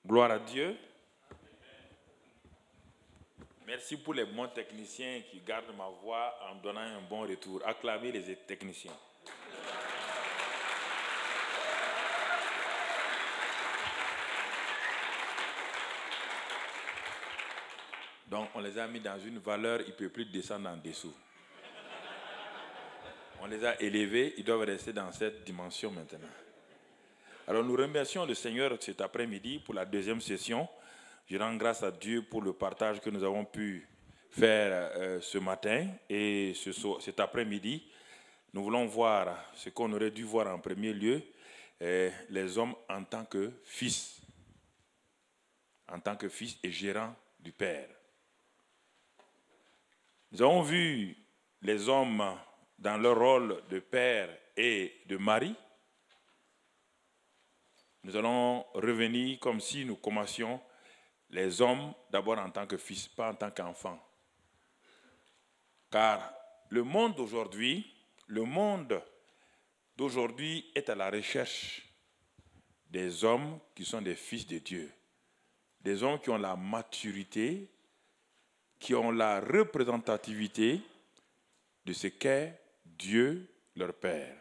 Gloire à Dieu. Merci pour les bons techniciens qui gardent ma voix en donnant un bon retour. Acclamez les techniciens. Donc on les a mis dans une valeur, il ne peut plus descendre en dessous. On les a élevés, ils doivent rester dans cette dimension maintenant. Alors nous remercions le Seigneur cet après-midi pour la deuxième session. Je rends grâce à Dieu pour le partage que nous avons pu faire ce matin et cet après-midi. Nous voulons voir ce qu'on aurait dû voir en premier lieu, les hommes en tant que fils et gérants du Père. Nous avons vu les hommes dans leur rôle de père et de mari. Nous allons revenir comme si nous commencions les hommes d'abord en tant que fils, pas en tant qu'enfants. Car le monde d'aujourd'hui est à la recherche des hommes qui sont des fils de Dieu. Des hommes qui ont la maturité, qui ont la représentativité de ce qu'est Dieu, leur Père.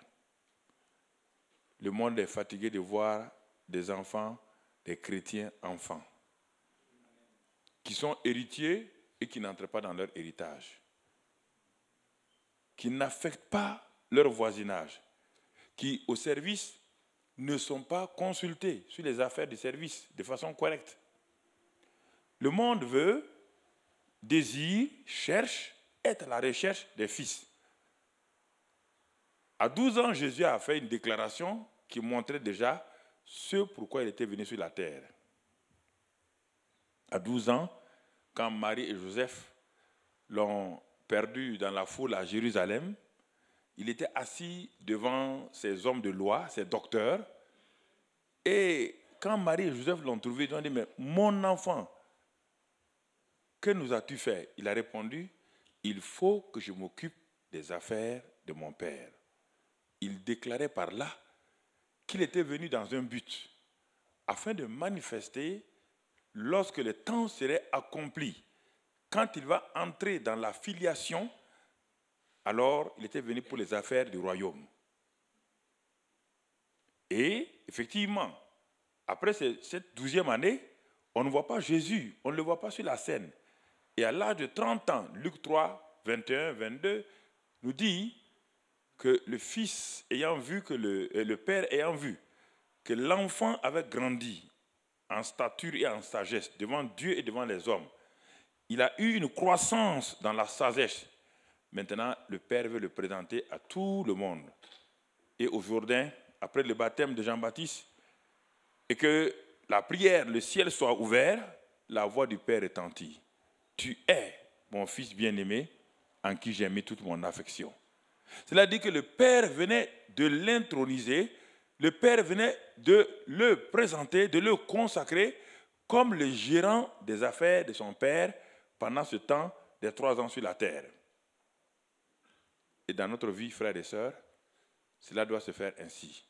Le monde est fatigué de voir des enfants, des chrétiens enfants, qui sont héritiers et qui n'entrent pas dans leur héritage, qui n'affectent pas leur voisinage, qui au service ne sont pas consultés sur les affaires du service de façon correcte. Le monde veut, désire, cherche, est à la recherche des fils. À 12 ans, Jésus a fait une déclaration qui montrait déjà ce pourquoi il était venu sur la terre. À 12 ans, quand Marie et Joseph l'ont perdu dans la foule à Jérusalem, il était assis devant ces hommes de loi, ces docteurs, et quand Marie et Joseph l'ont trouvé, ils ont dit, mais mon enfant, que nous as-tu fait? Il a répondu, il faut que je m'occupe des affaires de mon père. Il déclarait par là qu'il était venu dans un but, afin de manifester, lorsque le temps serait accompli, quand il va entrer dans la filiation, alors il était venu pour les affaires du royaume. Et effectivement, après cette 12e année, on ne voit pas Jésus, on ne le voit pas sur la scène. Et à l'âge de 30 ans, Luc 3, 21, 22, nous dit que le fils ayant vu, que le père ayant vu que l'enfant avait grandi en stature et en sagesse devant Dieu et devant les hommes, il a eu une croissance dans la sagesse. Maintenant, le père veut le présenter à tout le monde. Et au Jourdain, après le baptême de Jean-Baptiste, et que la prière, le ciel soit ouvert, la voix du père retentit. Tu es mon fils bien-aimé, en qui j'ai mis toute mon affection. Cela dit que le père venait de l'introniser, le père venait de le présenter, de le consacrer comme le gérant des affaires de son père pendant ce temps des 3 ans sur la terre. Et dans notre vie, frères et sœurs, cela doit se faire ainsi.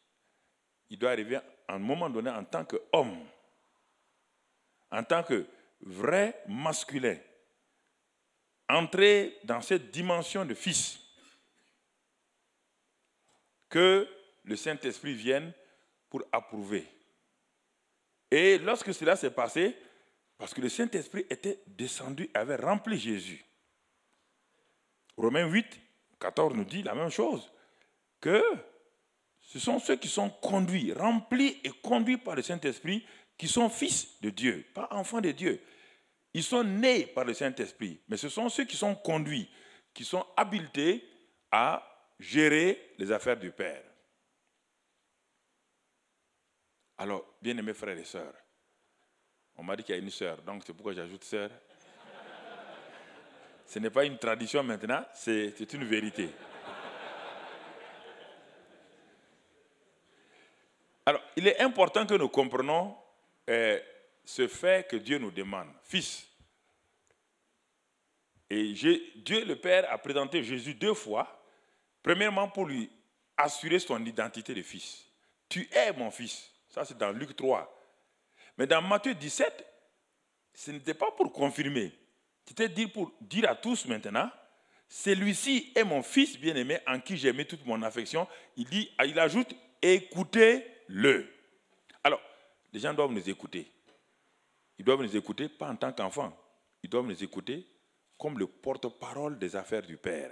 Il doit arriver à un moment donné en tant qu'homme, en tant que vrai masculin, entrer dans cette dimension de fils, que le Saint-Esprit vienne pour approuver. Et lorsque cela s'est passé, parce que le Saint-Esprit était descendu et avait rempli Jésus. Romains 8, 14 nous dit la même chose, que ce sont ceux qui sont conduits, remplis et conduits par le Saint-Esprit, qui sont fils de Dieu, pas enfants de Dieu. Ils sont nés par le Saint-Esprit, mais ce sont ceux qui sont conduits, qui sont habilités à gérer les affaires du Père. Alors, bien-aimés frères et sœurs, on m'a dit qu'il y a une sœur, donc c'est pourquoi j'ajoute sœur. Ce n'est pas une tradition maintenant, c'est une vérité. Alors, il est important que nous comprenions ce fait que Dieu nous demande. Fils. Et Dieu le Père a présenté Jésus 2 fois. Premièrement, pour lui assurer son identité de fils. Tu es mon fils. Ça, c'est dans Luc 3. Mais dans Matthieu 17, ce n'était pas pour confirmer. C'était pour dire à tous maintenant, celui-ci est mon fils bien-aimé en qui j'ai mis toute mon affection. Il ajoute, écoutez-le. Alors, les gens doivent nous écouter. Ils doivent nous écouter pas en tant qu'enfants. Ils doivent nous écouter comme le porte-parole des affaires du Père.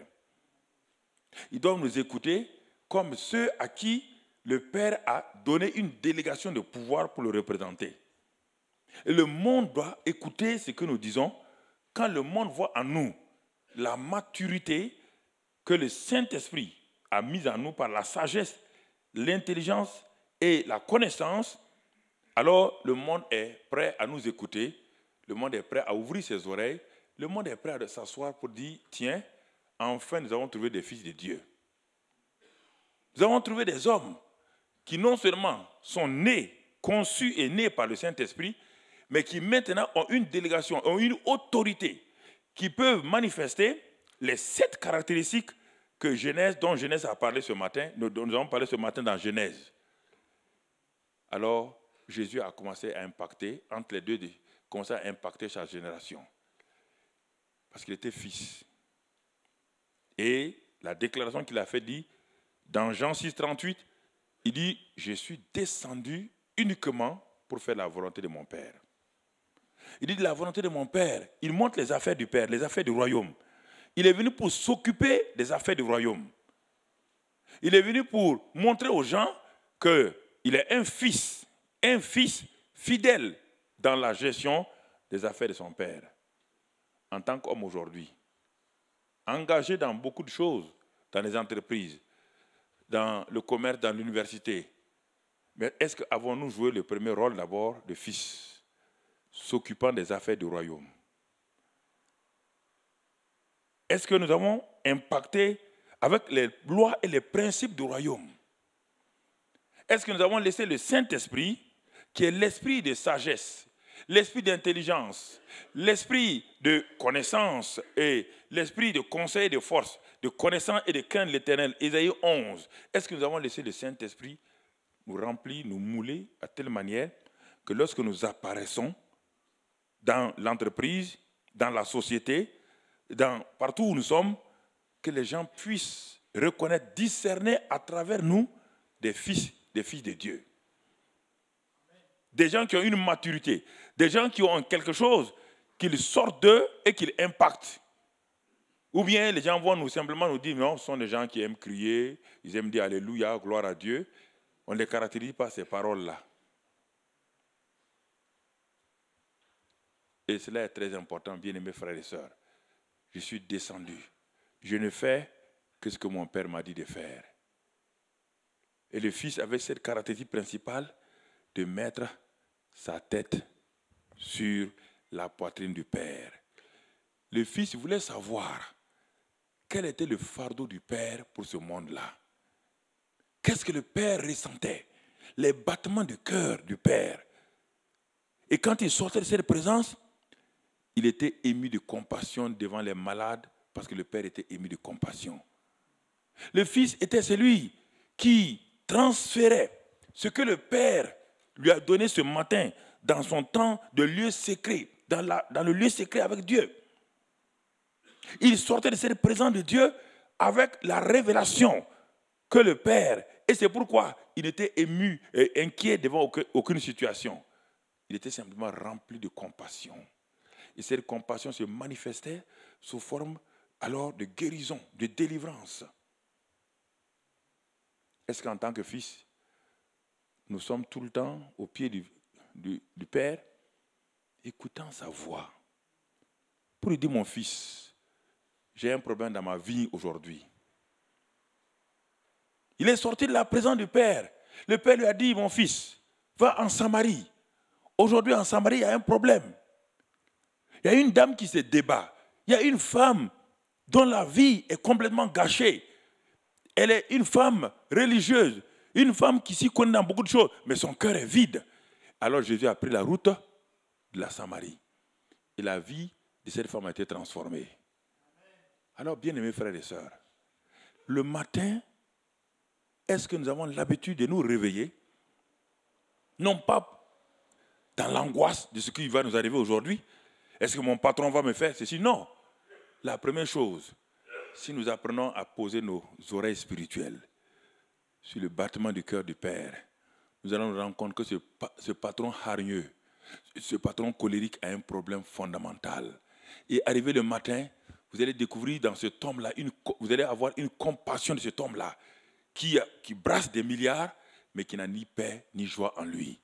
Ils doivent nous écouter comme ceux à qui le Père a donné une délégation de pouvoir pour le représenter. Et le monde doit écouter ce que nous disons quand le monde voit en nous la maturité que le Saint-Esprit a mise en nous par la sagesse, l'intelligence et la connaissance. Alors le monde est prêt à nous écouter, le monde est prêt à ouvrir ses oreilles, le monde est prêt à s'asseoir pour dire, tiens, enfin nous avons trouvé des fils de Dieu. Nous avons trouvé des hommes qui non seulement sont nés, conçus et nés par le Saint-Esprit, mais qui maintenant ont une délégation, ont une autorité, qui peuvent manifester les 7 caractéristiques dont Genèse a parlé ce matin, nous avons parlé ce matin dans Genèse. Alors, Jésus a commencé à impacter, entre les deux, commencé à impacter sa génération. Parce qu'il était fils. Et la déclaration qu'il a faite dit, dans Jean 6, 38, il dit, je suis descendu uniquement pour faire la volonté de mon Père. Il dit, la volonté de mon Père, il montre les affaires du Père, les affaires du royaume. Il est venu pour s'occuper des affaires du royaume. Il est venu pour montrer aux gens qu'il est un fils fidèle dans la gestion des affaires de son Père. En tant qu'homme aujourd'hui, engagé dans beaucoup de choses, dans les entreprises, dans le commerce, dans l'université. Mais est-ce qu'avons-nous joué le premier rôle d'abord de fils, s'occupant des affaires du royaume? Est-ce que nous avons impacté avec les lois et les principes du royaume? Est-ce que nous avons laissé le Saint-Esprit, qui est l'esprit de sagesse, l'esprit d'intelligence, l'esprit de connaissance et l'esprit de conseil et de force, de connaissance et de crainte de l'Éternel, Ésaïe 11, est-ce que nous avons laissé le Saint-Esprit nous remplir, nous mouler à telle manière que lorsque nous apparaissons dans l'entreprise, dans la société, partout où nous sommes, que les gens puissent reconnaître, discerner à travers nous des fils de Dieu. Des gens qui ont une maturité, des gens qui ont quelque chose qu'ils sortent d'eux et qu'ils impactent. Ou bien les gens vont simplement nous dire, non, ce sont des gens qui aiment crier, ils aiment dire Alléluia, gloire à Dieu. On ne les caractérise pas ces paroles-là. Et cela est très important, bien-aimés frères et sœurs. Je suis descendu. Je ne fais que ce que mon Père m'a dit de faire. Et le Fils avait cette caractéristique principale de mettre sa tête sur la poitrine du Père. Le Fils voulait savoir quel était le fardeau du Père pour ce monde-là. Qu'est-ce que le Père ressentait? Les battements du cœur du Père. Et quand il sortait de cette présence, il était ému de compassion devant les malades parce que le Père était ému de compassion. Le Fils était celui qui transférait ce que le Père lui a donné ce matin dans son temps de lieu secret, dans le lieu secret avec Dieu. Il sortait de cette présence de Dieu avec la révélation que le Père, et c'est pourquoi il était ému et inquiet devant aucune situation. Il était simplement rempli de compassion. Et cette compassion se manifestait sous forme alors de guérison, de délivrance. Est-ce qu'en tant que fils, nous sommes tout le temps au pied du Père, écoutant sa voix, pour lui dire, mon fils, j'ai un problème dans ma vie aujourd'hui. Il est sorti de la présence du Père. Le Père lui a dit, mon fils, va en Samarie. Aujourd'hui, en Samarie, il y a un problème. Il y a une dame qui se débat. Il y a une femme dont la vie est complètement gâchée. Elle est une femme religieuse, une femme qui s'y connaît dans beaucoup de choses, mais son cœur est vide. Alors Jésus a pris la route de la Samarie. Et la vie de cette femme a été transformée. Alors, bien-aimés frères et sœurs, le matin, est-ce que nous avons l'habitude de nous réveiller? Non pas dans l'angoisse de ce qui va nous arriver aujourd'hui. Est-ce que mon patron va me faire ceci? Non. La première chose, si nous apprenons à poser nos oreilles spirituelles sur le battement du cœur du Père, nous allons nous rendre compte que ce patron hargneux, ce patron colérique a un problème fondamental. Et arrivé le matin, vous allez découvrir dans cet homme-là, vous allez avoir une compassion de cet homme-là qui brasse des milliards, mais qui n'a ni paix ni joie en lui.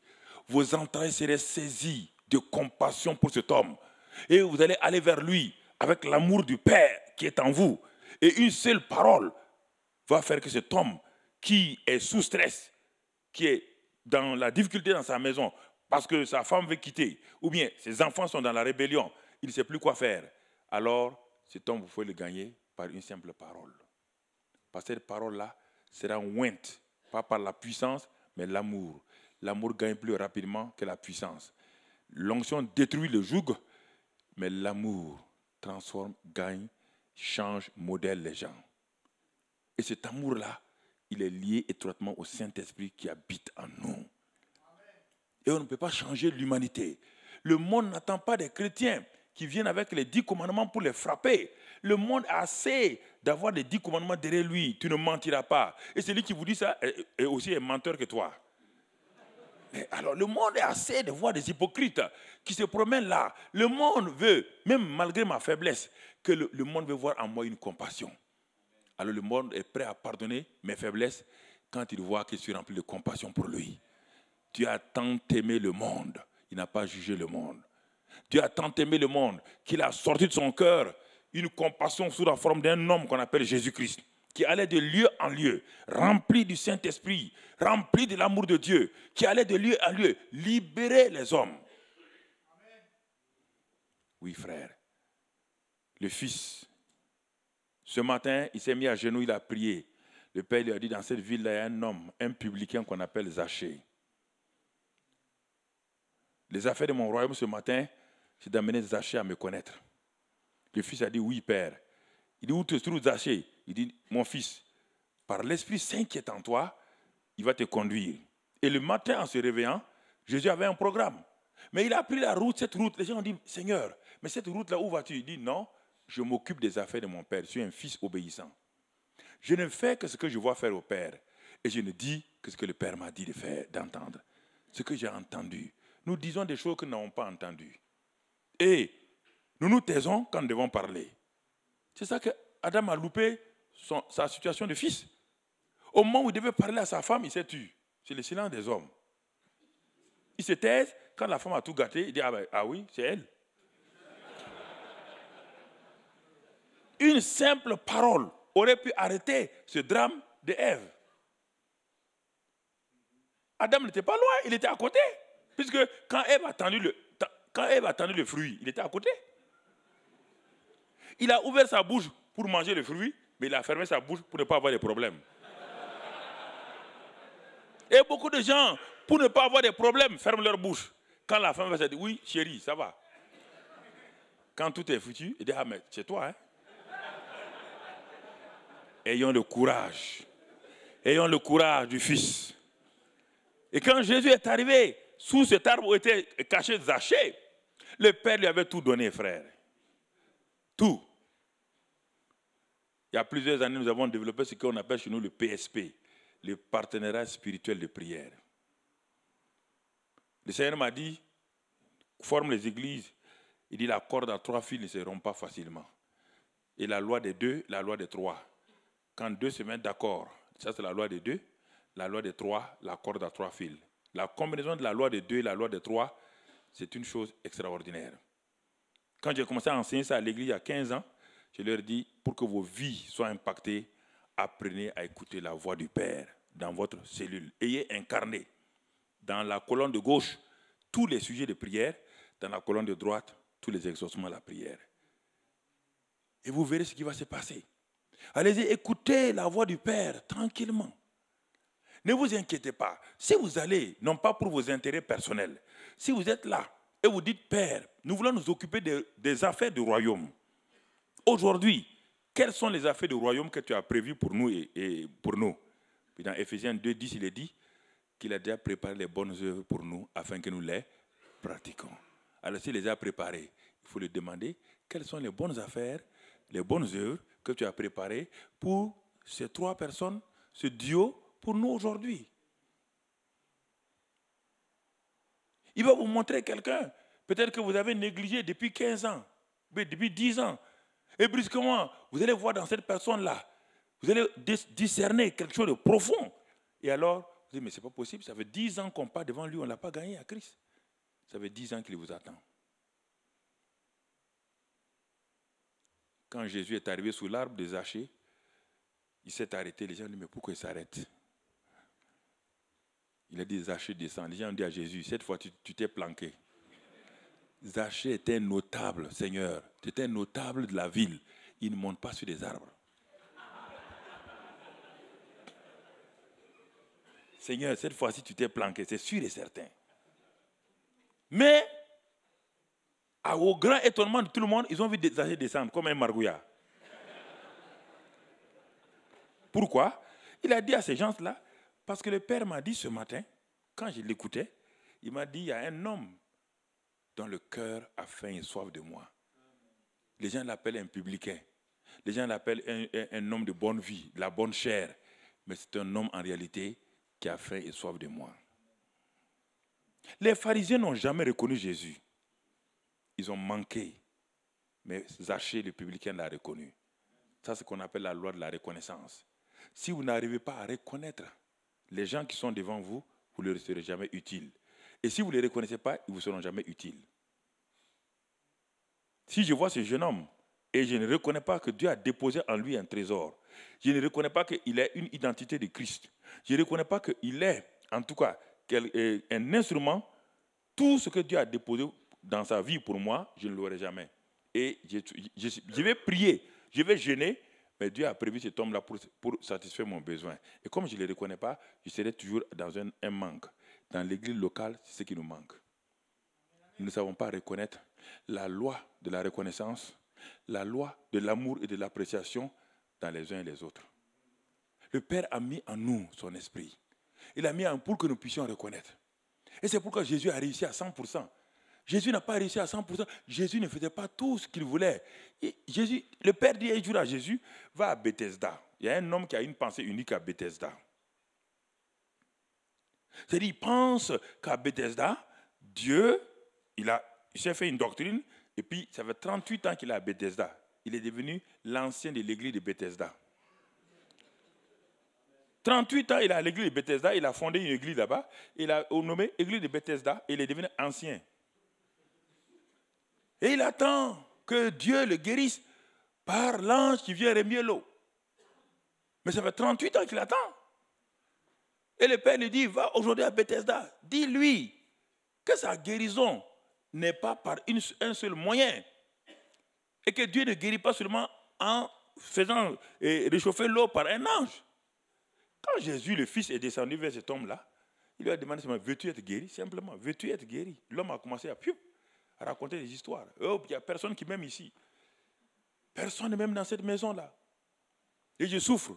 Vos entrailles seraient saisies de compassion pour cet homme. Et vous allez aller vers lui avec l'amour du Père qui est en vous. Et une seule parole va faire que cet homme qui est sous stress, qui est dans la difficulté dans sa maison, parce que sa femme veut quitter, ou bien ses enfants sont dans la rébellion, il ne sait plus quoi faire. Alors, cet homme, vous pouvez le gagner par une simple parole. Parce que cette parole-là sera ointe, pas par la puissance, mais l'amour. L'amour gagne plus rapidement que la puissance. L'onction détruit le joug, mais l'amour transforme, gagne, change, modèle les gens. Et cet amour-là, il est lié étroitement au Saint-Esprit qui habite en nous. Et on ne peut pas changer l'humanité. Le monde n'attend pas des chrétiens qui viennent avec les 10 commandements pour les frapper. Le monde a assez d'avoir les 10 commandements derrière lui. Tu ne mentiras pas. Et celui qui vous dit ça est aussi un menteur que toi. Mais alors le monde est assez de voir des hypocrites qui se promènent là. Le monde veut, même malgré ma faiblesse, que le monde veut voir en moi une compassion. Alors le monde est prêt à pardonner mes faiblesses quand il voit que je suis rempli de compassion pour lui. Dieu a tant aimé le monde, il n'a pas jugé le monde. Dieu a tant aimé le monde qu'il a sorti de son cœur une compassion sous la forme d'un homme qu'on appelle Jésus-Christ, qui allait de lieu en lieu, rempli du Saint-Esprit, rempli de l'amour de Dieu, qui allait de lieu en lieu libérer les hommes. Oui, frère. Le Fils, ce matin, il s'est mis à genoux, il a prié. Le Père lui a dit, dans cette ville-là, il y a un homme, un publicain qu'on appelle Zachée. Les affaires de mon royaume ce matin, c'est d'amener Zachée à me connaître. Le Fils a dit, oui, Père. Il dit, où te trouves Zachée? Il dit, mon fils, par l'Esprit Saint qui est en toi, il va te conduire. Et le matin, en se réveillant, Jésus avait un programme. Mais il a pris la route, cette route. Les gens ont dit, Seigneur, mais cette route-là, où vas-tu? Il dit, non, je m'occupe des affaires de mon Père. Je suis un fils obéissant. Je ne fais que ce que je vois faire au Père. Et je ne dis que ce que le Père m'a dit de faire, d'entendre. Ce que j'ai entendu. Nous disons des choses que nous n'avons pas entendues. Et nous nous taisons quand nous devons parler. C'est ça que Adam a loupé sa situation de fils. Au moment où il devait parler à sa femme, il s'est tué. C'est le silence des hommes. Il se taise, quand la femme a tout gâté, il dit, ah oui, c'est elle. Une simple parole aurait pu arrêter ce drame de Ève. Adam n'était pas loin, il était à côté. Puisque quand Ève a tendu le fruit, il était à côté. Il a ouvert sa bouche pour manger le fruit, mais il a fermé sa bouche pour ne pas avoir de problèmes. Et beaucoup de gens, pour ne pas avoir de problèmes, ferment leur bouche. Quand la femme va se dire, oui, chérie, ça va. Quand tout est foutu, il dit, ah, mais c'est toi, hein. Ayons le courage. Ayons le courage du Fils. Et quand Jésus est arrivé, sous cet arbre où était caché Zachée, le Père lui avait tout donné, frère. Tout. Il y a plusieurs années, nous avons développé ce qu'on appelle chez nous le PSP, le partenariat spirituel de prière. Le Seigneur m'a dit, forme les églises. Il dit, la corde à 3 fils ne se rompt pas facilement. Et la loi des 2, la loi des 3. Quand 2 se mettent d'accord, ça c'est la loi des 2, la loi des 3, la corde à 3 fils. La combinaison de la loi des 2 et la loi des 3, c'est une chose extraordinaire. Quand j'ai commencé à enseigner ça à l'église il y a 15 ans, je leur ai dit, pour que vos vies soient impactées, apprenez à écouter la voix du Père dans votre cellule. Ayez incarné dans la colonne de gauche tous les sujets de prière, dans la colonne de droite tous les exaucements à la prière. Et vous verrez ce qui va se passer. Allez-y, écoutez la voix du Père tranquillement. Ne vous inquiétez pas. Si vous allez, non pas pour vos intérêts personnels, si vous êtes là et vous dites, Père, nous voulons nous occuper des affaires du royaume. Aujourd'hui, quelles sont les affaires du royaume que tu as prévues pour nous et pour nous? Puis dans Ephésiens 2:10, il est dit qu'il a déjà préparé les bonnes œuvres pour nous afin que nous les pratiquons. Alors s'il les a préparés, il faut lui demander quelles sont les bonnes affaires, les bonnes œuvres que tu as préparées pour ces 3 personnes, ce duo, pour nous aujourd'hui. Il va vous montrer quelqu'un, peut-être que vous avez négligé depuis 15 ans, depuis 10 ans. Et brusquement, vous allez voir dans cette personne-là, vous allez discerner quelque chose de profond. Et alors, vous dites, mais ce n'est pas possible, ça fait 10 ans qu'on part devant lui, on ne l'a pas gagné à Christ. Ça fait 10 ans qu'il vous attend. Quand Jésus est arrivé sous l'arbre de Zachée, il s'est arrêté. Les gens ont dit, mais pourquoi il s'arrête? Il a dit, Zachée descend. Les gens ont dit à Jésus, cette fois tu t'es planqué. Zachée était un notable, Seigneur. Tu étais un notable de la ville. Il ne monte pas sur des arbres. Seigneur, cette fois-ci tu t'es planqué, c'est sûr et certain. Mais, au grand étonnement de tout le monde, ils ont vu Zachée descendre comme un margouillard. Pourquoi? Il a dit à ces gens-là, parce que le Père m'a dit ce matin, quand je l'écoutais, il m'a dit, il y a un homme dont le cœur a faim et soif de moi. Les gens l'appellent un publicain. Les gens l'appellent un homme de bonne vie, de la bonne chair. Mais c'est un homme en réalité qui a faim et soif de moi. Les pharisiens n'ont jamais reconnu Jésus. Ils ont manqué. Mais Zachée, le publicain, l'a reconnu. Ça, c'est ce qu'on appelle la loi de la reconnaissance. Si vous n'arrivez pas à reconnaître les gens qui sont devant vous, vous ne leur serez jamais utiles. Et si vous ne les reconnaissez pas, ils ne vous seront jamais utiles. Si je vois ce jeune homme et je ne reconnais pas que Dieu a déposé en lui un trésor, je ne reconnais pas qu'il ait une identité de Christ, je ne reconnais pas qu'il ait, en tout cas, un instrument, tout ce que Dieu a déposé dans sa vie pour moi, je ne l'aurai jamais. Et je vais prier, je vais jeûner, mais Dieu a prévu cet homme-là pour satisfaire mon besoin. Et comme je ne le reconnais pas, je serai toujours dans un manque. Dans l'église locale, c'est ce qui nous manque. Nous ne savons pas reconnaître la loi de la reconnaissance, la loi de l'amour et de l'appréciation dans les uns et les autres. Le Père a mis en nous son esprit. Il a mis en pour que nous puissions reconnaître. Et c'est pourquoi Jésus a réussi à 100%. Jésus n'a pas réussi à 100%. Jésus ne faisait pas tout ce qu'il voulait. Et le Père dit un jour à Jésus, va à Bethesda. Il y a un homme qui a une pensée unique à Bethesda. C'est-à-dire, il pense qu'à Bethesda, Dieu, il s'est fait une doctrine, et puis ça fait 38 ans qu'il est à Bethesda. Il est devenu l'ancien de l'église de Bethesda. 38 ans, il est à l'église de Bethesda, il a fondé une église là-bas, il a nommé église de Bethesda, et il est devenu ancien. Et il attend que Dieu le guérisse par l'ange qui vient remuer l'eau. Mais ça fait 38 ans qu'il attend. Et le Père lui dit, va aujourd'hui à Bethesda, dis-lui que sa guérison n'est pas par un seul moyen. Et que Dieu ne guérit pas seulement en faisant réchauffer l'eau par un ange. Quand Jésus, le Fils, est descendu vers cet homme-là, il lui a demandé, veux-tu être guéri? Simplement, veux-tu être guéri? L'homme a commencé à raconter des histoires. Oh, il n'y a personne qui m'aime ici. Personne ne m'aime dans cette maison-là. Et je souffre.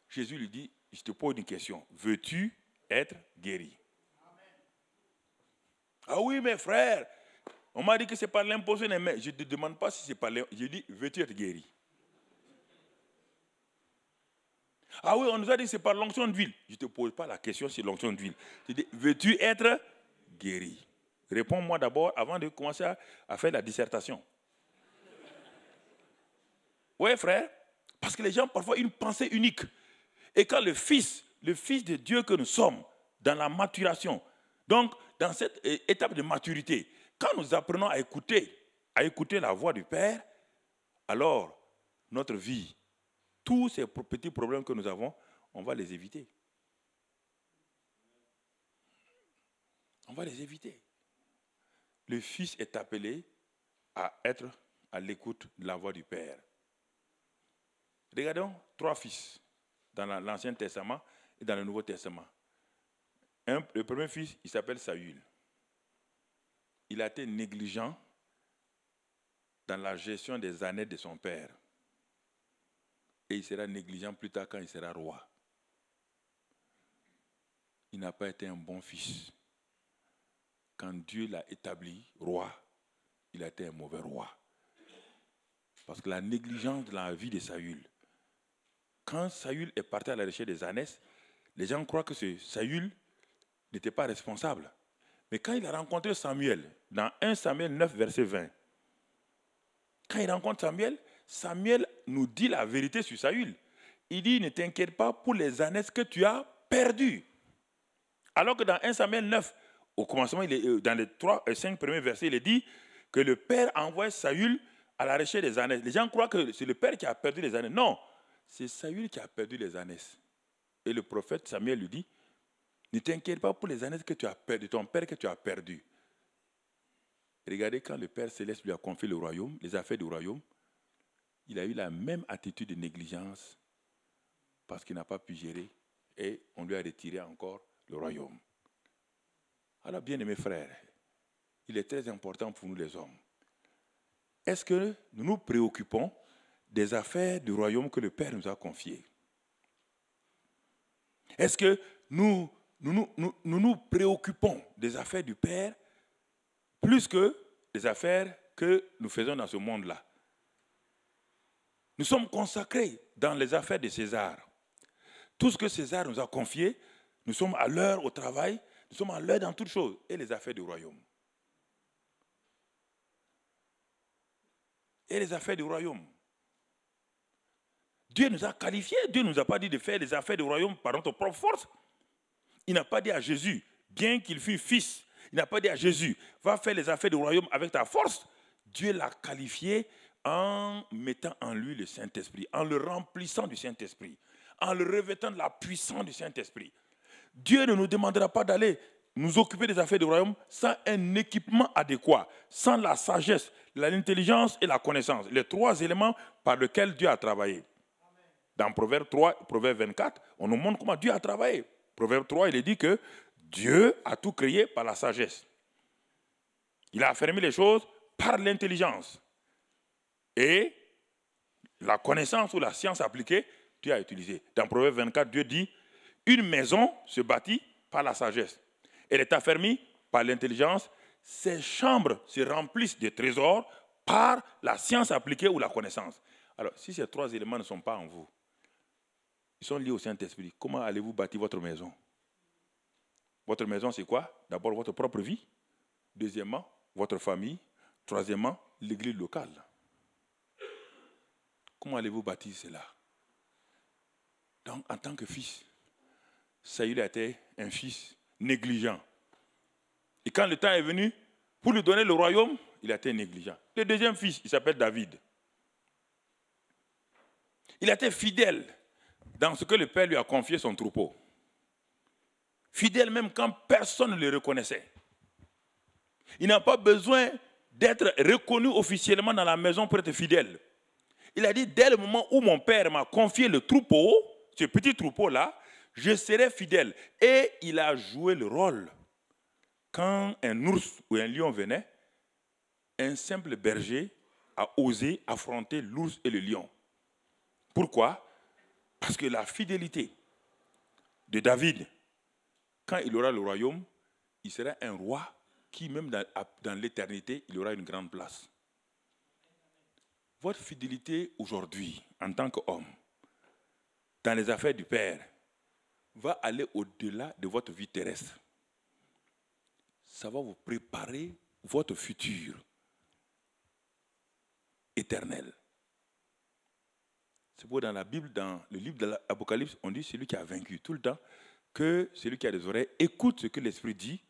Jésus lui dit, je te pose une question. Veux-tu être guéri? Ah oui, mes frères, on m'a dit que c'est par l'imposition des mains. Je ne te demande pas si c'est par l'imposition. Je dis, veux-tu être guéri? Ah oui, on nous a dit que c'est par l'onction d'huile. Je ne te pose pas la question sur l'onction d'huile. Je dis, veux-tu être guéri? Réponds-moi d'abord avant de commencer à faire la dissertation. Oui, frère, parce que les gens, parfois, ont une pensée unique. Et quand le Fils de Dieu que nous sommes, dans la maturation, donc dans cette étape de maturité, quand nous apprenons à écouter la voix du Père, alors notre vie, tous ces petits problèmes que nous avons, on va les éviter. On va les éviter. Le Fils est appelé à être à l'écoute de la voix du Père. Regardons 3 fils dans l'Ancien Testament et dans le Nouveau Testament. Le premier fils, il s'appelle Saül. Il a été négligent dans la gestion des années de son père. Et il sera négligent plus tard quand il sera roi. Il n'a pas été un bon fils. quand Dieu l'a établi roi, il a été un mauvais roi. Parce que la négligence de la vie de Saül, quand Saül est parti à la recherche des ânesses, les gens croient que Saül n'était pas responsable. Mais quand il a rencontré Samuel, dans 1 Samuel 9, verset 20, quand il rencontre Samuel, Samuel nous dit la vérité sur Saül. Il dit, ne t'inquiète pas pour les ânesses que tu as perdues. Alors que dans 1 Samuel 9, au commencement, dans les 5 premiers versets, il est dit que le père envoie Saül à la recherche des ânesses. Les gens croient que c'est le père qui a perdu les ânesses. Non, c'est Saül qui a perdu les ânesses. Et le prophète Samuel lui dit, ne t'inquiète pas pour les ânesses que tu as perdues, ton père que tu as perdu. Regardez, quand le Père Céleste lui a confié le royaume, les affaires du royaume, il a eu la même attitude de négligence parce qu'il n'a pas pu gérer et on lui a retiré encore le royaume. Alors, bien-aimés frères, il est très important pour nous les hommes. Est-ce que nous nous préoccupons des affaires du royaume que le Père nous a confiées? Est-ce que nous nous préoccupons des affaires du Père plus que des affaires que nous faisons dans ce monde-là? Nous sommes consacrés dans les affaires de César. Tout ce que César nous a confié, nous sommes à l'heure au travail, nous sommes à l'heure dans toutes choses, et les affaires du royaume. Et les affaires du royaume. Dieu nous a qualifiés, Dieu ne nous a pas dit de faire les affaires du royaume par notre propre force. Il n'a pas dit à Jésus, bien qu'il fût fils, il n'a pas dit à Jésus, va faire les affaires du royaume avec ta force. Dieu l'a qualifié en mettant en lui le Saint-Esprit, en le remplissant du Saint-Esprit, en le revêtant de la puissance du Saint-Esprit. Dieu ne nous demandera pas d'aller nous occuper des affaires du royaume sans un équipement adéquat, sans la sagesse, l'intelligence et la connaissance, les 3 éléments par lesquels Dieu a travaillé. Dans Proverbe 3, Proverbe 24, on nous montre comment Dieu a travaillé. Proverbe 3, il est dit que Dieu a tout créé par la sagesse. Il a affermi les choses par l'intelligence. Et la connaissance ou la science appliquée, Dieu a utilisé. Dans Proverbe 24, Dieu dit, une maison se bâtit par la sagesse. Elle est affermie par l'intelligence. Ses chambres se remplissent de trésors par la science appliquée ou la connaissance. Alors, si ces 3 éléments ne sont pas en vous, ils sont liés au Saint-Esprit, comment allez-vous bâtir votre maison? Votre maison, c'est quoi? D'abord, votre propre vie. Deuxièmement, votre famille. Troisièmement, l'église locale. Comment allez-vous bâtir cela? Donc, en tant que fils, Saül a été un fils négligent. Et quand le temps est venu, pour lui donner le royaume, il a été négligent. Le deuxième fils, il s'appelle David. Il a été fidèle dans ce que le Père lui a confié son troupeau. Fidèle même quand personne ne le reconnaissait. Il n'a pas besoin d'être reconnu officiellement dans la maison pour être fidèle. Il a dit, dès le moment où mon Père m'a confié le troupeau, ce petit troupeau-là, je serai fidèle. Et il a joué le rôle. Quand un ours ou un lion venait, un simple berger a osé affronter l'ours et le lion. Pourquoi? Parce que la fidélité de David, quand il aura le royaume, il sera un roi qui, même dans l'éternité, il aura une grande place. Votre fidélité aujourd'hui, en tant qu'homme, dans les affaires du Père, va aller au-delà de votre vie terrestre. Ça va vous préparer votre futur éternel. C'est pourquoi dans la Bible, dans le livre de l'Apocalypse, on dit celui qui a vaincu tout le temps, que celui qui a des oreilles écoute ce que l'Esprit dit,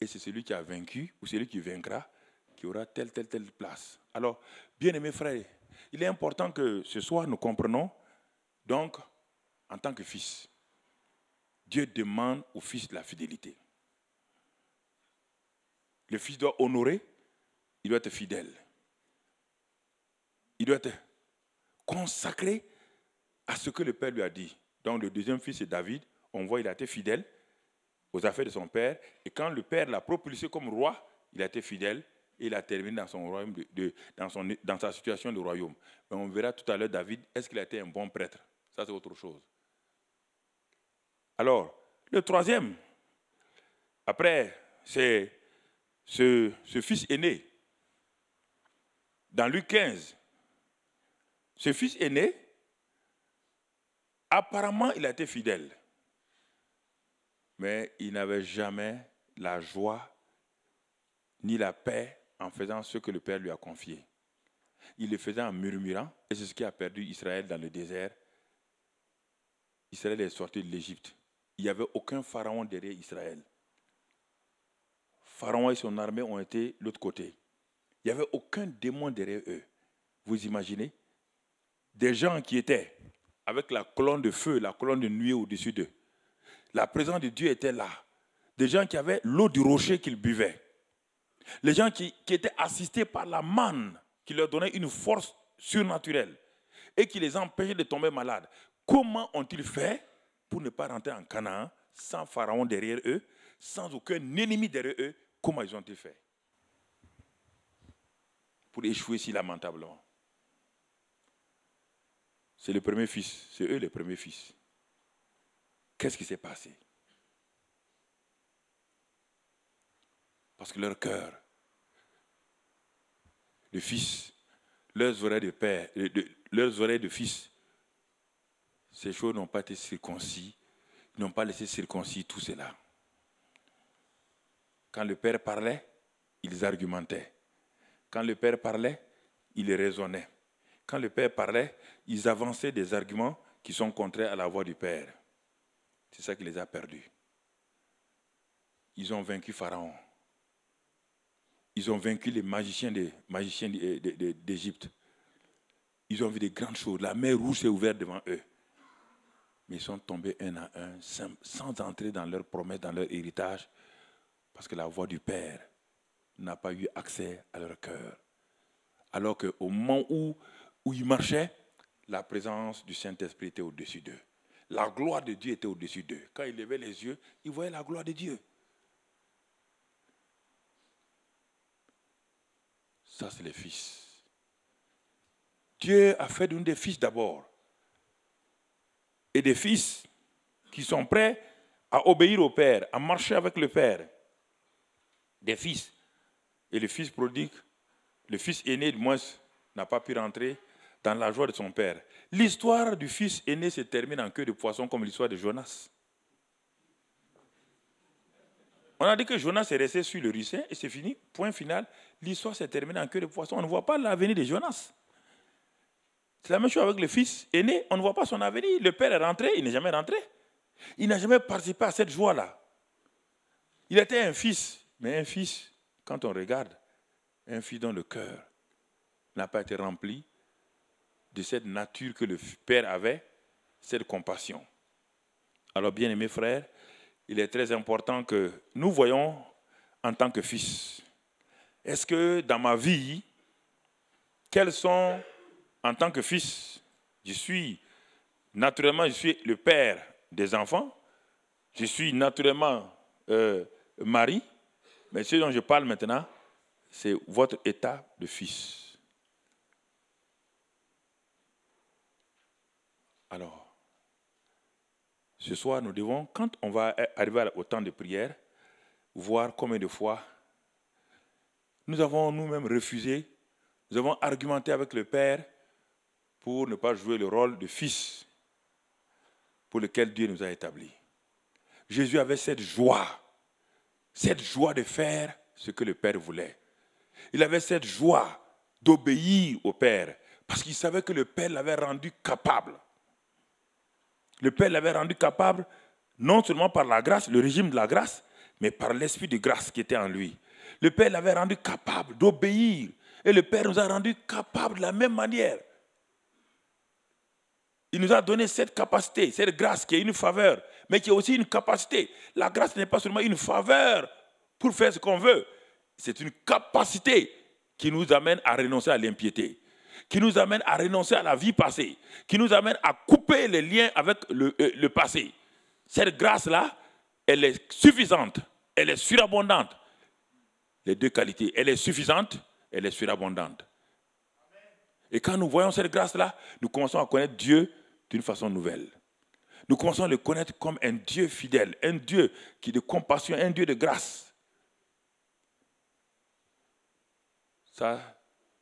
et c'est celui qui a vaincu, ou celui qui vaincra, qui aura telle place. Alors, bien-aimés frères, il est important que ce soir nous comprenons, donc, en tant que fils, Dieu demande au fils de la fidélité. Le fils doit honorer, il doit être fidèle. Il doit être consacré à ce que le Père lui a dit. Donc le deuxième fils, c'est David. On voit qu'il a été fidèle aux affaires de son père. Et quand le Père l'a propulsé comme roi, il a été fidèle et il a terminé dans son royaume, dans sa situation de royaume. Mais on verra tout à l'heure David, est-ce qu'il a été un bon prêtre? Ça, c'est autre chose. Alors, le troisième, après, c'est ce fils aîné, dans Luc 15, ce fils aîné, apparemment, il a été fidèle. Mais il n'avait jamais la joie ni la paix en faisant ce que le Père lui a confié. Il le faisait en murmurant, et c'est ce qui a perdu Israël dans le désert. Israël est sorti de l'Égypte. Il n'y avait aucun pharaon derrière Israël. Pharaon et son armée ont été de l'autre côté. Il n'y avait aucun démon derrière eux. Vous imaginez? Des gens qui étaient avec la colonne de feu, la colonne de nuée au-dessus d'eux. La présence de Dieu était là. Des gens qui avaient l'eau du rocher qu'ils buvaient. Les gens qui étaient assistés par la manne qui leur donnait une force surnaturelle et qui les empêchait de tomber malades. Comment ont-ils fait pour ne pas rentrer en Canaan sans Pharaon derrière eux, sans aucun ennemi derrière eux? Comment ils ont-ils fait pour échouer si lamentablement? C'est le premier fils, c'est eux les premiers fils. Qu'est-ce qui s'est passé? Parce que leur cœur, le fils, leurs oreilles de père, leurs oreilles de fils, ces choses n'ont pas été circoncis, ils n'ont pas laissé circoncis tout cela. Quand le père parlait, ils argumentaient. Quand le père parlait, ils raisonnaient. Quand le père parlait, ils avançaient des arguments qui sont contraires à la voix du père. C'est ça qui les a perdus. Ils ont vaincu Pharaon. Ils ont vaincu les magiciens d'Égypte. Ils ont vu des grandes choses. La mer rouge s'est ouverte devant eux. Mais ils sont tombés un à un, sans entrer dans leur promesse, dans leur héritage, parce que la voix du Père n'a pas eu accès à leur cœur. Alors qu'au moment où ils marchaient, la présence du Saint-Esprit était au-dessus d'eux. La gloire de Dieu était au-dessus d'eux. Quand ils levaient les yeux, ils voyaient la gloire de Dieu. Ça, c'est les fils. Dieu a fait de nous des fils d'abord. Et des fils qui sont prêts à obéir au Père, à marcher avec le Père. Des fils. Et le fils prodigue, le fils aîné, du moins, n'a pas pu rentrer dans la joie de son père. L'histoire du fils aîné se termine en queue de poisson comme l'histoire de Jonas. On a dit que Jonas est resté sur le ruisseau et c'est fini, point final. L'histoire s'est terminée en queue de poisson. On ne voit pas l'avenir de Jonas. C'est la même chose avec le fils aîné. On ne voit pas son avenir. Le père est rentré, il n'est jamais rentré. Il n'a jamais participé à cette joie-là. Il était un fils, mais un fils, quand on regarde, un fils dont le cœur n'a pas été rempli de cette nature que le père avait, cette compassion. Alors, bien-aimés frères, il est très important que nous voyons en tant que fils. Est-ce que dans ma vie, quels sont, en tant que fils, je suis le père des enfants, je suis naturellement mari, mais ce dont je parle maintenant, c'est votre état de fils. Alors, ce soir, nous devons, quand on va arriver au temps de prière, voir combien de fois nous avons nous-mêmes refusé, nous avons argumenté avec le Père pour ne pas jouer le rôle de fils pour lequel Dieu nous a établis. Jésus avait cette joie de faire ce que le Père voulait. Il avait cette joie d'obéir au Père parce qu'il savait que le Père l'avait rendu capable. Le Père l'avait rendu capable non seulement par la grâce, le régime de la grâce, mais par l'esprit de grâce qui était en lui. Le Père l'avait rendu capable d'obéir. Et le Père nous a rendu capables de la même manière. Il nous a donné cette capacité, cette grâce qui est une faveur, mais qui est aussi une capacité. La grâce n'est pas seulement une faveur pour faire ce qu'on veut. C'est une capacité qui nous amène à renoncer à l'impiété, qui nous amène à renoncer à la vie passée, qui nous amène à couper les liens avec le passé. Cette grâce-là, elle est suffisante, elle est surabondante. Les deux qualités, elle est suffisante, elle est surabondante. Et quand nous voyons cette grâce-là, nous commençons à connaître Dieu d'une façon nouvelle. Nous commençons à le connaître comme un Dieu fidèle, un Dieu qui est de compassion, un Dieu de grâce. Ça,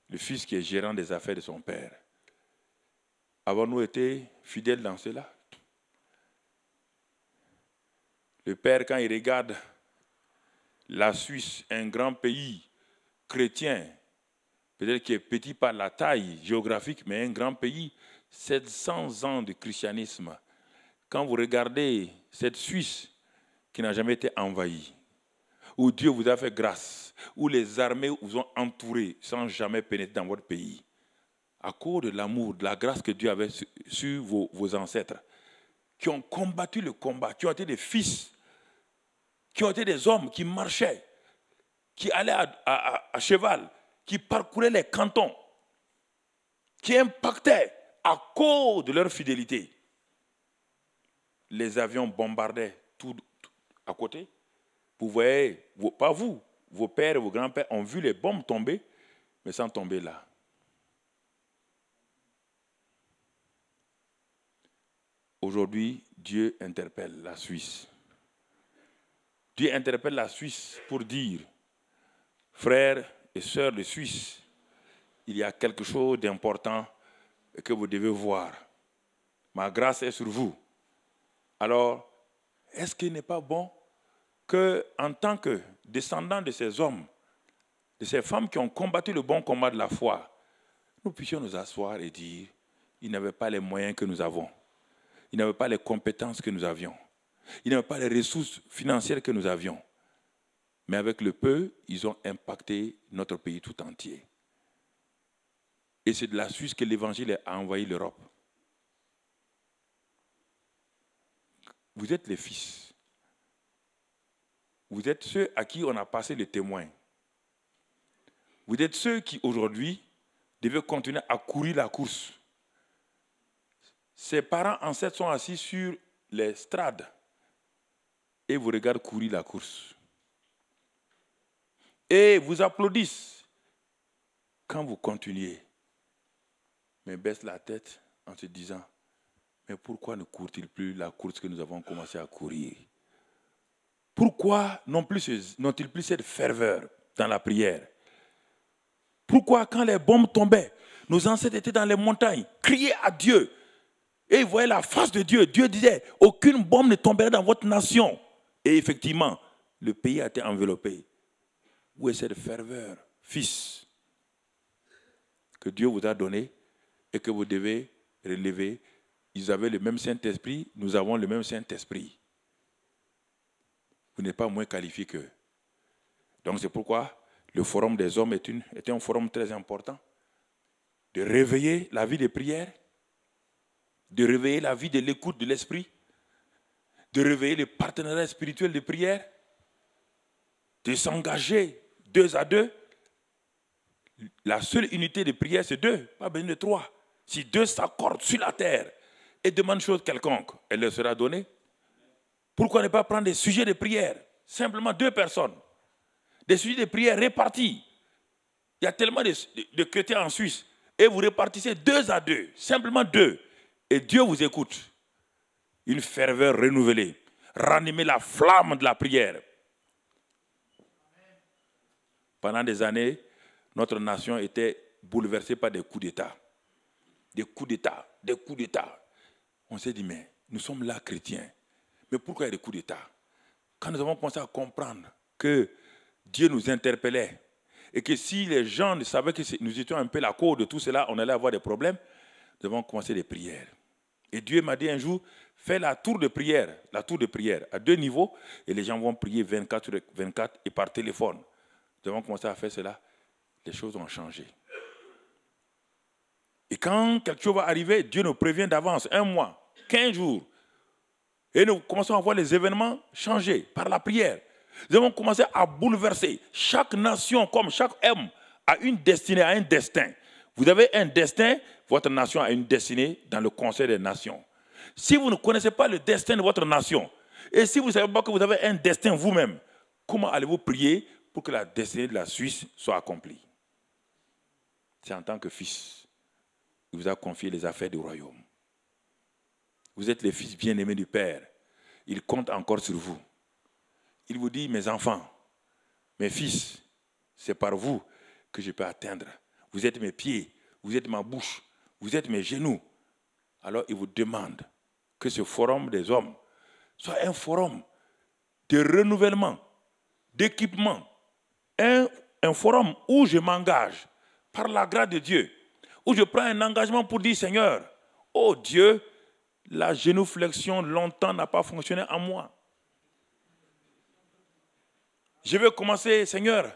le fils qui est gérant des affaires de son père. Avons-nous été fidèles dans cela? Le père, quand il regarde la Suisse, un grand pays chrétien, peut-être qui est petit par la taille géographique, mais un grand pays, 700 ans de christianisme. Quand vous regardez cette Suisse qui n'a jamais été envahie, où Dieu vous a fait grâce, où les armées vous ont entouré sans jamais pénétrer dans votre pays, à cause de l'amour, de la grâce que Dieu avait sur vos ancêtres, qui ont combattu le combat, qui ont été des fils, qui ont été des hommes qui marchaient, qui allaient à cheval, qui parcouraient les cantons, qui impactaient à cause de leur fidélité. Les avions bombardaient tout à côté. Vous voyez, pas vous, vos pères et vos grands-pères ont vu les bombes tomber, mais sans tomber là. Aujourd'hui, Dieu interpelle la Suisse. Dieu interpelle la Suisse pour dire, frères et sœurs de Suisse, il y a quelque chose d'important que vous devez voir. Ma grâce est sur vous. Alors, est-ce qu'il n'est pas bon qu'en tant que descendants de ces hommes, de ces femmes qui ont combattu le bon combat de la foi, nous puissions nous asseoir et dire, ils n'avaient pas les moyens que nous avons. Ils n'avaient pas les compétences que nous avions. Ils n'avaient pas les ressources financières que nous avions. Mais avec le peu, ils ont impacté notre pays tout entier. Et c'est de la Suisse que l'Évangile a envahi l'Europe. Vous êtes les fils. Vous êtes ceux à qui on a passé le témoin. Vous êtes ceux qui, aujourd'hui, devaient continuer à courir la course. Ses parents ancêtres sont assis sur les strades et vous regardent courir la course. Et vous applaudissent quand vous continuez. Mais baissent la tête en se disant, mais pourquoi ne courent-ils plus la course que nous avons commencé à courir? Pourquoi n'ont-ils plus cette ferveur dans la prière? Pourquoi quand les bombes tombaient, nos ancêtres étaient dans les montagnes, criaient à Dieu, et ils voyaient la face de Dieu. Dieu disait, aucune bombe ne tomberait dans votre nation. Et effectivement, le pays a été enveloppé. Où est cette ferveur, fils, que Dieu vous a donné et que vous devez relever? Ils avaient le même Saint-Esprit, nous avons le même Saint-Esprit. Vous n'êtes pas moins qualifié qu'eux. Donc c'est pourquoi le forum des hommes était un forum très important. De réveiller la vie de prière, de réveiller la vie de l'écoute de l'esprit, de réveiller le partenariat spirituel de prière, de s'engager 2 à 2. La seule unité de prière, c'est 2, pas besoin de 3. Si 2 s'accordent sur la terre et demandent chose quelconque, elle leur sera donnée. Pourquoi ne pas prendre des sujets de prière? Simplement 2 personnes. Des sujets de prière répartis. Il y a tellement de chrétiens en Suisse. Et vous répartissez 2 à 2, simplement 2. Et Dieu vous écoute. Une ferveur renouvelée. Ranimer la flamme de la prière. Pendant des années, notre nation était bouleversée par des coups d'État. Des coups d'État, des coups d'État. On s'est dit, mais nous sommes là chrétiens. Mais pourquoi il y a des coups d'État? Quand nous avons commencé à comprendre que Dieu nous interpellait et que si les gens savaient que nous étions un peu la cause de tout cela, on allait avoir des problèmes, nous avons commencé des prières. Et Dieu m'a dit un jour, fais la tour de prière à 2 niveaux, et les gens vont prier 24 sur 24 et par téléphone. Nous avons commencé à faire cela, les choses ont changé. Et quand quelque chose va arriver, Dieu nous prévient d'avance, 1 mois, 15 jours. Et nous commençons à voir les événements changer par la prière. Nous avons commencé à bouleverser. Chaque nation, comme chaque homme, a une destinée, a un destin. Vous avez un destin, votre nation a une destinée dans le Conseil des Nations. Si vous ne connaissez pas le destin de votre nation, et si vous ne savez pas que vous avez un destin vous-même, comment allez-vous prier pour que la destinée de la Suisse soit accomplie? C'est en tant que fils. Il vous a confié les affaires du royaume. Vous êtes les fils bien-aimés du Père. Il compte encore sur vous. Il vous dit, mes enfants, mes fils, c'est par vous que je peux atteindre. Vous êtes mes pieds, vous êtes ma bouche, vous êtes mes genoux. Alors il vous demande que ce forum des hommes soit un forum de renouvellement, d'équipement, un forum où je m'engage par la grâce de Dieu, où je prends un engagement pour dire, Seigneur, oh Dieu, la génuflexion longtemps n'a pas fonctionné en moi. Je vais commencer, Seigneur,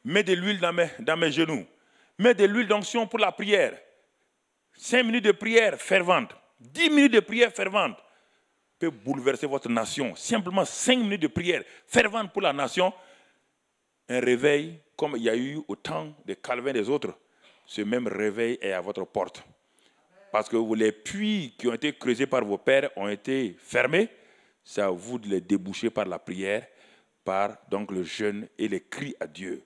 mets de l'huile dans mes genoux, mets de l'huile d'onction pour la prière. 5 minutes de prière fervente, 10 minutes de prière fervente peut bouleverser votre nation. Simplement 5 minutes de prière fervente pour la nation. Un réveil, comme il y a eu au temps de Calvin et des autres, ce même réveil est à votre porte. Parce que les puits qui ont été creusés par vos pères ont été fermés. C'est à vous de les déboucher par la prière, par donc le jeûne et les cris à Dieu.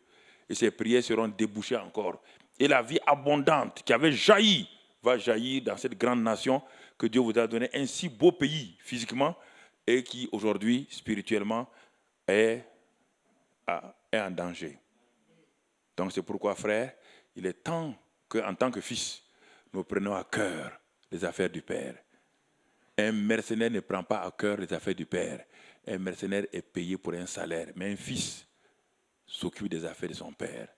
Et ces prières seront débouchées encore. Et la vie abondante qui avait jailli va jaillir dans cette grande nation que Dieu vous a donné, un si beau pays physiquement et qui aujourd'hui spirituellement est en danger. Donc c'est pourquoi, frère, il est temps qu'en tant que fils, nous prenions à cœur les affaires du Père. Un mercenaire ne prend pas à cœur les affaires du Père. Un mercenaire est payé pour un salaire, mais un fils s'occupe des affaires de son Père.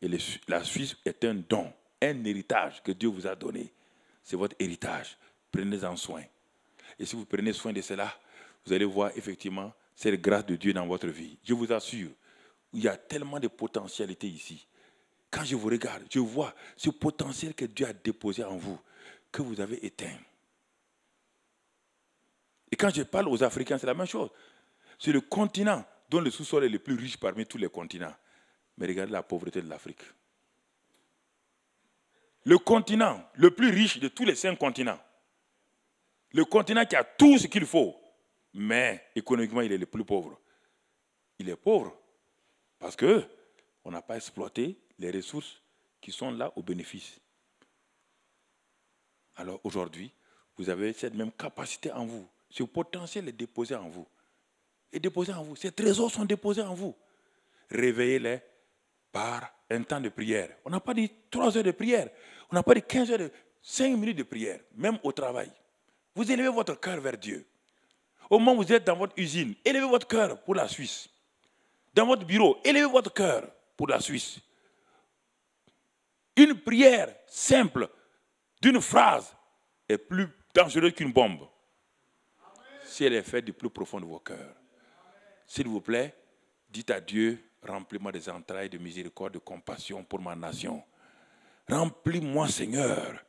Et la Suisse est un don, un héritage que Dieu vous a donné. C'est votre héritage. Prenez-en soin. Et si vous prenez soin de cela, vous allez voir effectivement cette grâce de Dieu dans votre vie. Je vous assure, il y a tellement de potentialité ici. Quand je vous regarde, je vois ce potentiel que Dieu a déposé en vous, que vous avez éteint. Et quand je parle aux Africains, c'est la même chose. C'est le continent dont le sous-sol est le plus riche parmi tous les continents. Mais regardez la pauvreté de l'Afrique. Le continent le plus riche de tous les 5 continents. Le continent qui a tout ce qu'il faut. Mais économiquement, il est le plus pauvre. Il est pauvre parce qu'on n'a pas exploité les ressources qui sont là au bénéfice. Alors aujourd'hui, vous avez cette même capacité en vous. Ce potentiel est déposé en vous. Est déposé en vous. Ces trésors sont déposés en vous. Réveillez-les par un temps de prière. On n'a pas dit 3 heures de prière. On n'a pas dit 15 heures de 5 minutes de prière, même au travail. Vous élevez votre cœur vers Dieu. Au moment où vous êtes dans votre usine, élevez votre cœur pour la Suisse. Dans votre bureau, élevez votre cœur pour la Suisse. Une prière simple d'une phrase est plus dangereuse qu'une bombe. Si elle est faite du plus profond de vos cœurs. S'il vous plaît, dites à Dieu, remplis-moi des entrailles de miséricorde, de compassion pour ma nation. Remplis-moi, Seigneur,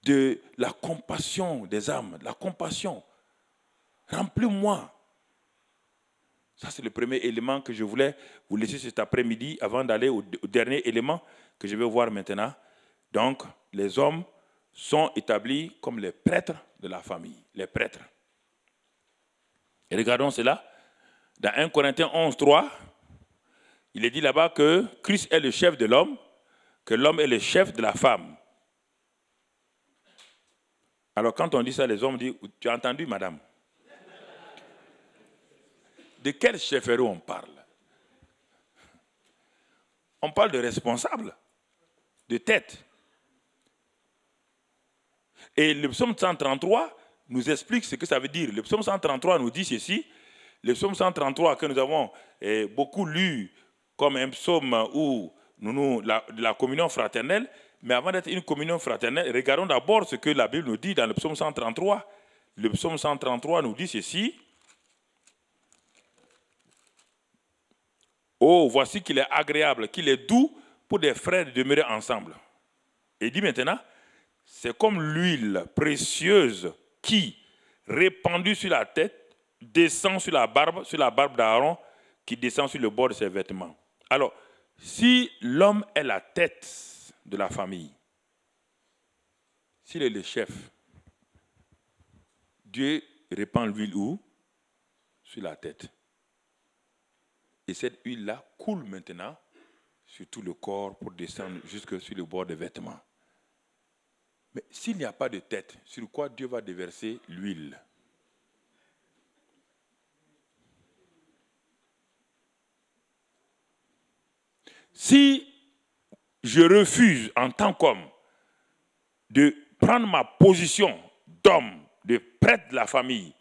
de la compassion des âmes, de la compassion. Remplis-moi. Ça, c'est le premier élément que je voulais vous laisser cet après-midi avant d'aller au dernier élément que je vais voir maintenant. Donc, les hommes sont établis comme les prêtres de la famille, les prêtres. Et regardons cela. Dans 1 Corinthiens 11, 3, il est dit là-bas que Christ est le chef de l'homme, que l'homme est le chef de la femme. Alors quand on dit ça, les hommes disent, tu as entendu, madame? De quel chefferie on parle? On parle de responsable, de tête. Et le psaume 133 nous explique ce que ça veut dire. Le psaume 133 nous dit ceci. Le psaume 133 que nous avons beaucoup lu comme un psaume où la communion fraternelle, mais avant d'être une communion fraternelle, regardons d'abord ce que la Bible nous dit dans le psaume 133. Le psaume 133 nous dit ceci. Oh, voici qu'il est agréable, qu'il est doux pour des frères de demeurer ensemble. Et il dit maintenant, c'est comme l'huile précieuse qui, répandue sur la tête, descend sur la barbe d'Aaron, qui descend sur le bord de ses vêtements. Alors, si l'homme est la tête de la famille, s'il est le chef, Dieu répand l'huile où? Sur la tête. Et cette huile-là coule maintenant sur tout le corps pour descendre jusque sur le bord des vêtements. Mais s'il n'y a pas de tête, sur quoi Dieu va déverser l'huile? Si je refuse en tant qu'homme de prendre ma position d'homme, de prêtre de la famille,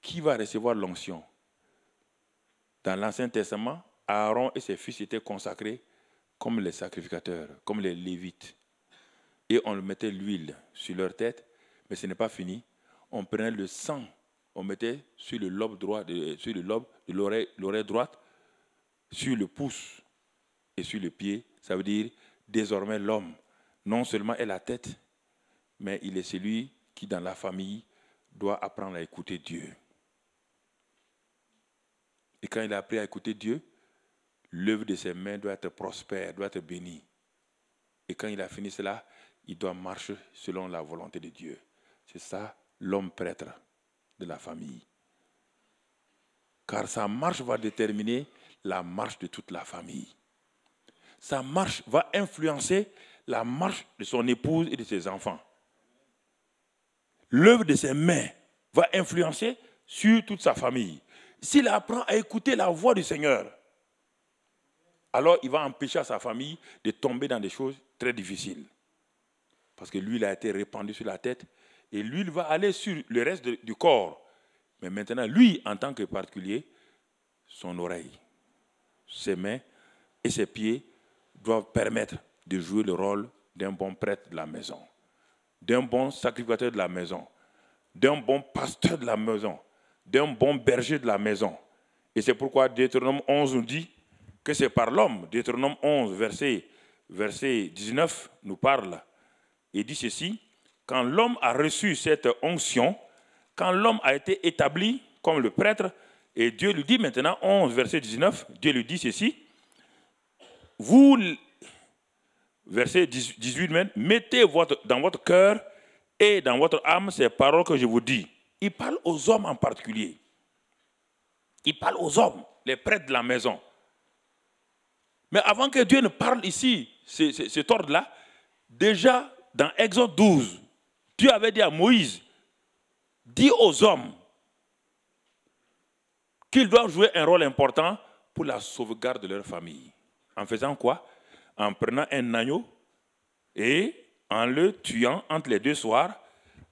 qui va recevoir l'onction? Dans l'Ancien Testament, Aaron et ses fils étaient consacrés comme les sacrificateurs, comme les Lévites. Et on mettait l'huile sur leur tête, mais ce n'est pas fini. On prenait le sang, on mettait sur le lobe droit, sur le lobe de l'oreille droite, sur le pouce et sur le pied. Ça veut dire, désormais, l'homme, non seulement est la tête, mais il est celui qui, dans la famille, doit apprendre à écouter Dieu. Et quand il a appris à écouter Dieu, l'œuvre de ses mains doit être prospère, doit être bénie. Et quand il a fini cela, il doit marcher selon la volonté de Dieu. C'est ça, l'homme prêtre de la famille. Car sa marche va déterminer la marche de toute la famille. Sa marche va influencer la marche de son épouse et de ses enfants. L'œuvre de ses mains va influencer sur toute sa famille. S'il apprend à écouter la voix du Seigneur, alors il va empêcher à sa famille de tomber dans des choses très difficiles. Parce que l'huile a été répandue sur la tête et l'huile va aller sur le reste du corps. Mais maintenant, lui, en tant que particulier, son oreille, ses mains et ses pieds doivent permettre de jouer le rôle d'un bon prêtre de la maison, d'un bon sacrificateur de la maison, d'un bon pasteur de la maison, d'un bon berger de la maison. Et c'est pourquoi Deutéronome 11 nous dit que c'est par l'homme. Deutéronome 11, verset 19, nous parle et dit ceci: quand l'homme a reçu cette onction, quand l'homme a été établi comme le prêtre, et Dieu lui dit maintenant, 11, verset 19, Dieu lui dit ceci: vous, verset 18 même, mettez dans votre cœur et dans votre âme ces paroles que je vous dis. Il parle aux hommes en particulier. Il parle aux hommes, les prêtres de la maison. Mais avant que Dieu ne parle ici, cet ordre-là, déjà dans Exode 12, Dieu avait dit à Moïse, dis aux hommes qu'ils doivent jouer un rôle important pour la sauvegarde de leur famille. En faisant quoi? En prenant un agneau et en le tuant entre les deux soirs,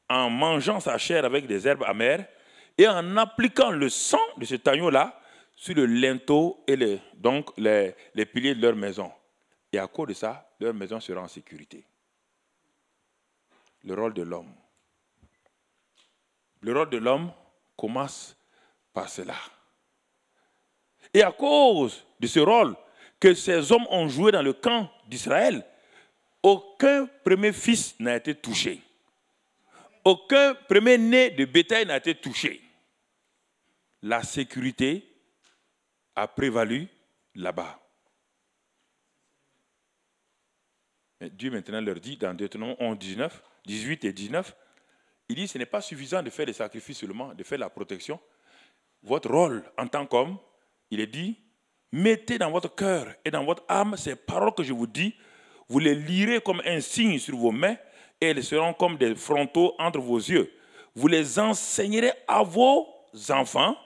en mangeant sa chair avec des herbes amères et en appliquant le sang de cet agneau-là sur le linteau et les piliers de leur maison. Et à cause de ça, leur maison sera en sécurité. Le rôle de l'homme. Le rôle de l'homme commence par cela. Et à cause de ce rôle que ces hommes ont joué dans le camp d'Israël, aucun premier fils n'a été touché. Aucun premier-né de bétail n'a été touché. La sécurité a prévalu là-bas. Dieu maintenant leur dit dans Deutéronome 11, 18 et 19, il dit ce n'est pas suffisant de faire des sacrifices seulement, de faire la protection. Votre rôle en tant qu'homme, il est dit, mettez dans votre cœur et dans votre âme ces paroles que je vous dis, vous les lirez comme un signe sur vos mains et elles seront comme des frontaux entre vos yeux. Vous les enseignerez à vos enfants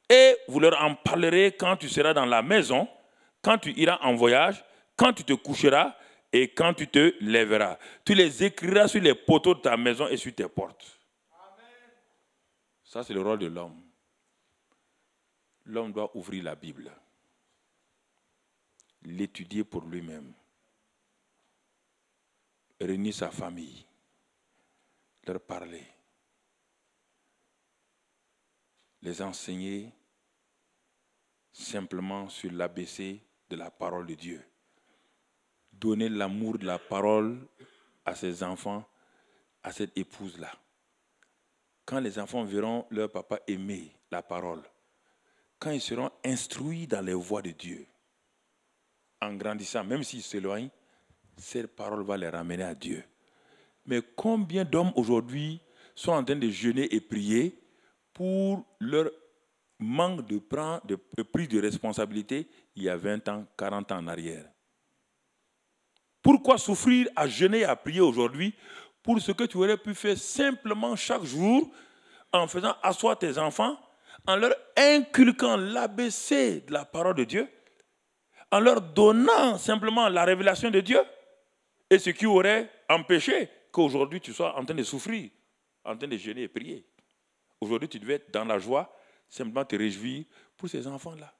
et vous leur en parlerez quand tu seras dans la maison, quand tu iras en voyage, quand tu te coucheras et quand tu te lèveras. Tu les écriras sur les poteaux de ta maison et sur tes portes. Amen. Ça, c'est le rôle de l'homme. L'homme doit ouvrir la Bible, l'étudier pour lui-même, réunir sa famille, leur parler, les enseigner simplement sur l'ABC de la parole de Dieu. Donner l'amour de la parole à ses enfants, à cette épouse-là. Quand les enfants verront leur papa aimer la parole, quand ils seront instruits dans les voies de Dieu, en grandissant, même s'ils s'éloignent, cette parole va les ramener à Dieu. Mais combien d'hommes aujourd'hui sont en train de jeûner et prier pour leur manque de prise de responsabilité il y a 20 ans, 40 ans en arrière? Pourquoi souffrir à jeûner et à prier aujourd'hui pour ce que tu aurais pu faire simplement chaque jour en faisant asseoir tes enfants, en leur inculquant l'ABC de la parole de Dieu, en leur donnant simplement la révélation de Dieu. Et ce qui aurait empêché qu'aujourd'hui tu sois en train de souffrir, en train de jeûner et prier. Aujourd'hui, tu devais être dans la joie, simplement te réjouir pour ces enfants-là.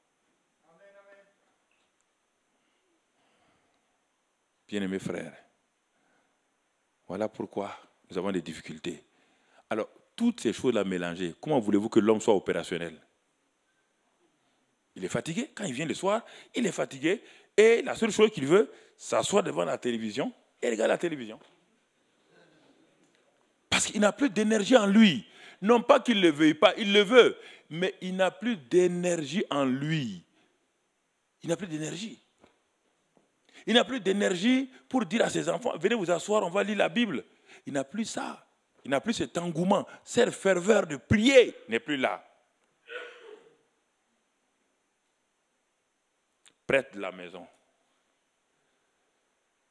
Bien-aimés frères, voilà pourquoi nous avons des difficultés. Alors, toutes ces choses-là mélangées, comment voulez-vous que l'homme soit opérationnel? Il est fatigué. Quand il vient le soir, il est fatigué. Et la seule chose qu'il veut, s'asseoir devant la télévision et regarder la télévision. Parce qu'il n'a plus d'énergie en lui. Non pas qu'il ne le veuille pas, il le veut. Mais il n'a plus d'énergie en lui. Il n'a plus d'énergie. Il n'a plus d'énergie pour dire à ses enfants, venez vous asseoir, on va lire la Bible. Il n'a plus ça. Il n'a plus cet engouement. Cette ferveur de prier n'est plus là. Prête la maison.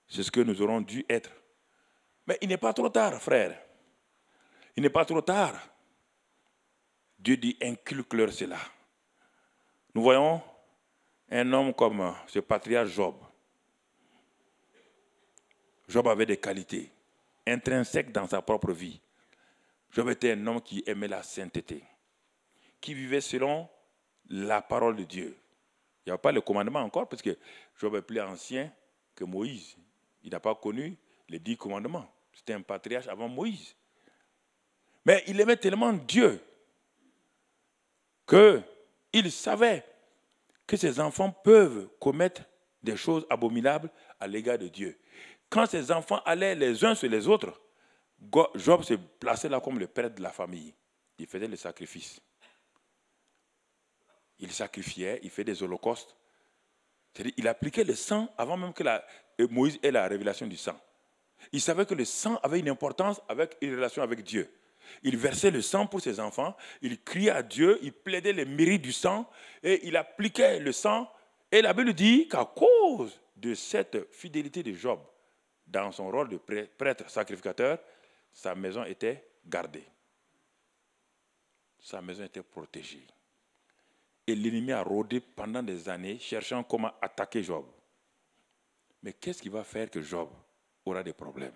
C'est ce que nous aurons dû être. Mais il n'est pas trop tard, frère. Il n'est pas trop tard. Dieu dit, inculque-leur cela. Nous voyons un homme comme ce patriarche Job. Job avait des qualités intrinsèques dans sa propre vie. Job était un homme qui aimait la sainteté, qui vivait selon la parole de Dieu. Il n'y avait pas le commandement encore, parce que Job est plus ancien que Moïse. Il n'a pas connu les 10 commandements. C'était un patriarche avant Moïse. Mais il aimait tellement Dieu qu'il savait que ses enfants peuvent commettre des choses abominables à l'égard de Dieu. Quand ses enfants allaient les uns sur les autres, Job se plaçait là comme le père de la famille. Il faisait le sacrifice. Il sacrifiait, il faisait des holocaustes. C'est-à-dire, il appliquait le sang avant même que Moïse ait la révélation du sang. Il savait que le sang avait une importance avec une relation avec Dieu. Il versait le sang pour ses enfants, il criait à Dieu, il plaidait les mérites du sang et il appliquait le sang. Et la Bible dit qu'à cause de cette fidélité de Job, dans son rôle de prêtre sacrificateur, sa maison était gardée. Sa maison était protégée. Et l'ennemi a rôdé pendant des années, cherchant comment attaquer Job. Mais qu'est-ce qui va faire que Job aura des problèmes?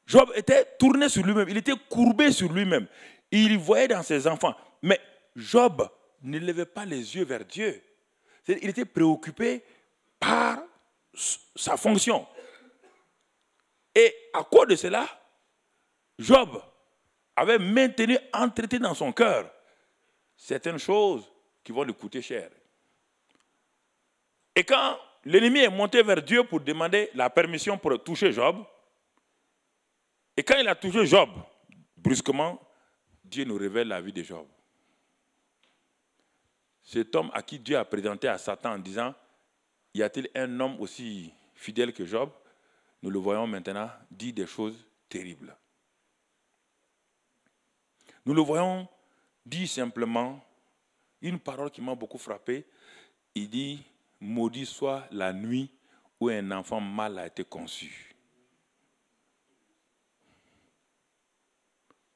Job était tourné sur lui-même, il était courbé sur lui-même. Il voyait dans ses enfants. Mais Job ne levait pas les yeux vers Dieu. Il était préoccupé par sa fonction. Et à cause de cela, Job avait maintenu, entretenu dans son cœur certaines choses qui vont lui coûter cher. Et quand l'ennemi est monté vers Dieu pour demander la permission pour toucher Job, et quand il a touché Job, brusquement, Dieu nous révèle la vie de Job. Cet homme à qui Dieu a présenté à Satan en disant, y a-t-il un homme aussi fidèle que Job? Nous le voyons maintenant dire des choses terribles. Nous le voyons dire simplement une parole qui m'a beaucoup frappé. Il dit, maudit soit la nuit où un enfant mâle a été conçu.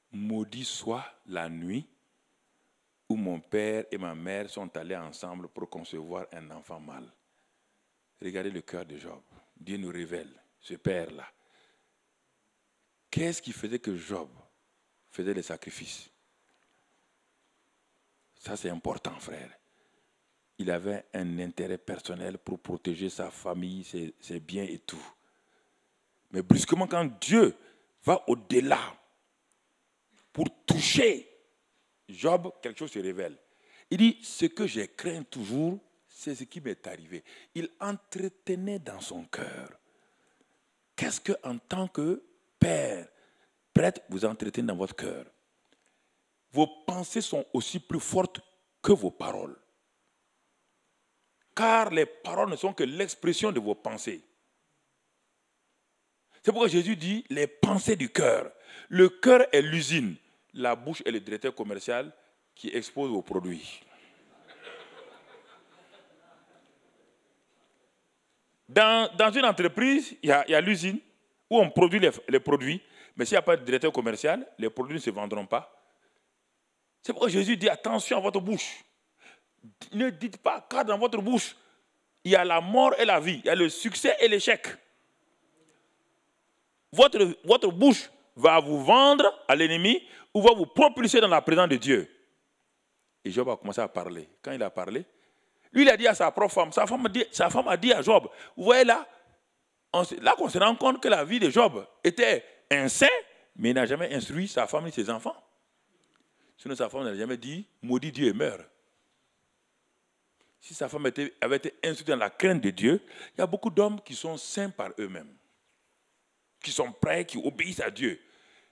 Maudit soit la nuit où mon père et ma mère sont allés ensemble pour concevoir un enfant mâle. Regardez le cœur de Job. Dieu nous révèle ce père-là. Qu'est-ce qui faisait que Job faisait les sacrifices? Ça, c'est important, frère. Il avait un intérêt personnel pour protéger sa famille, ses biens et tout. Mais brusquement, quand Dieu va au-delà pour toucher Job, quelque chose se révèle. Il dit, ce que j'ai craint toujours, c'est ce qui m'est arrivé. Il entretenait dans son cœur. Qu'est-ce que, en tant que père, prêtre, vous entretenez dans votre cœur? Vos pensées sont aussi plus fortes que vos paroles. Car les paroles ne sont que l'expression de vos pensées. C'est pourquoi Jésus dit les pensées du cœur. Le cœur est l'usine. La bouche est le directeur commercial qui expose vos produits. Dans une entreprise, il y a l'usine où on produit les produits, mais s'il n'y a pas de directeur commercial, les produits ne se vendront pas. C'est pourquoi Jésus dit attention à votre bouche. Ne dites pas, car dans votre bouche, il y a la mort et la vie, il y a le succès et l'échec. Votre bouche va vous vendre à l'ennemi ou va vous propulser dans la présence de Dieu. Et Job a commencé à parler. Quand il a parlé, lui, il a dit à sa propre femme, sa femme a dit à Job, vous voyez là, là qu'on se rend compte que la vie de Job était un saint, mais il n'a jamais instruit sa femme et ses enfants. Sinon, sa femme n'a jamais dit, maudit Dieu et meurt. Si sa femme avait été instruite dans la crainte de Dieu, il y a beaucoup d'hommes qui sont saints par eux-mêmes, qui sont prêts, qui obéissent à Dieu,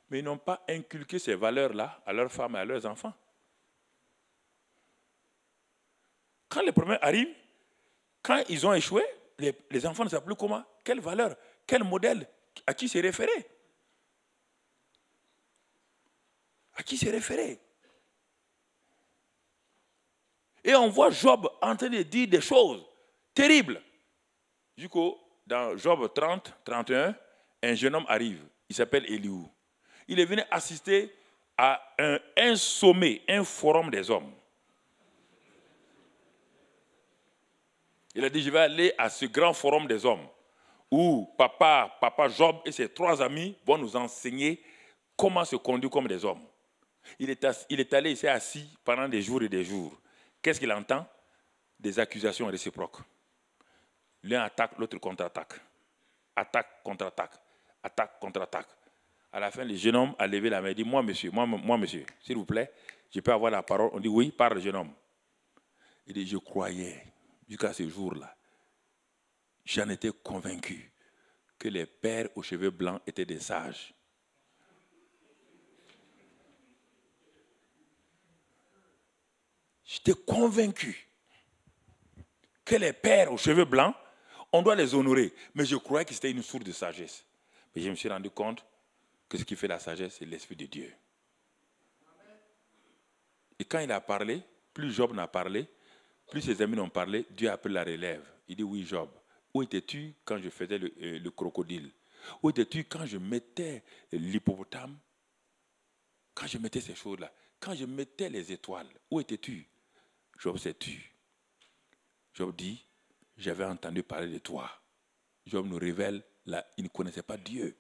mais ils n'ont pas inculqué ces valeurs-là à leurs femmes et à leurs enfants. Quand les problèmes arrivent, quand ils ont échoué, les enfants ne savent plus comment, quelle valeur, quel modèle, à qui se référer. À qui se référer. Et on voit Job en train de dire des choses terribles. Du coup, dans Job 30, 31, un jeune homme arrive. Il s'appelle Elihu. Il est venu assister à un sommet, un forum des hommes. Il a dit, je vais aller à ce grand forum des hommes où papa Job et ses 3 amis vont nous enseigner comment se conduire comme des hommes. Il est allé, il s'est assis pendant des jours et des jours. Qu'est-ce qu'il entend? Des accusations réciproques. L'un attaque, l'autre contre-attaque. Attaque, contre-attaque. Attaque, contre-attaque. À la fin, le jeune homme a levé la main et dit, moi monsieur, s'il vous plaît, je peux avoir la parole? On dit, oui, parle jeune homme. Il dit, je croyais, jusqu'à ce jour-là, j'en étais convaincu que les pères aux cheveux blancs étaient des sages. J'étais convaincu que les pères aux cheveux blancs, on doit les honorer. Mais je croyais que c'était une source de sagesse. Mais je me suis rendu compte que ce qui fait la sagesse, c'est l'Esprit de Dieu. Et quand il a parlé, plus Job n'a parlé, plus ses amis n'ont parlé, Dieu a pris la relève. Il dit, oui Job, où étais-tu quand je faisais le crocodile? Où étais-tu quand je mettais l'hippopotame? Quand je mettais ces choses-là? Quand je mettais les étoiles? Où étais-tu? Job s'est tu. Job dit, j'avais entendu parler de toi. Job nous révèle, là, il ne connaissait pas Dieu.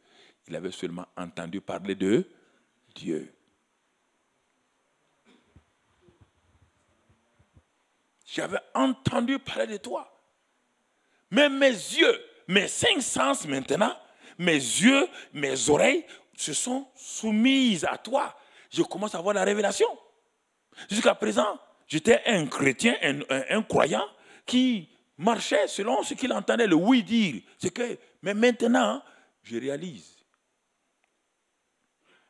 Il avait seulement entendu parler de Dieu. J'avais entendu parler de toi. Mais mes yeux, mes 5 sens maintenant, mes yeux, mes oreilles se sont soumises à toi. Je commence à avoir la révélation. Jusqu'à présent, j'étais un chrétien, un croyant qui marchait selon ce qu'il entendait le oui dire. Mais maintenant, je réalise.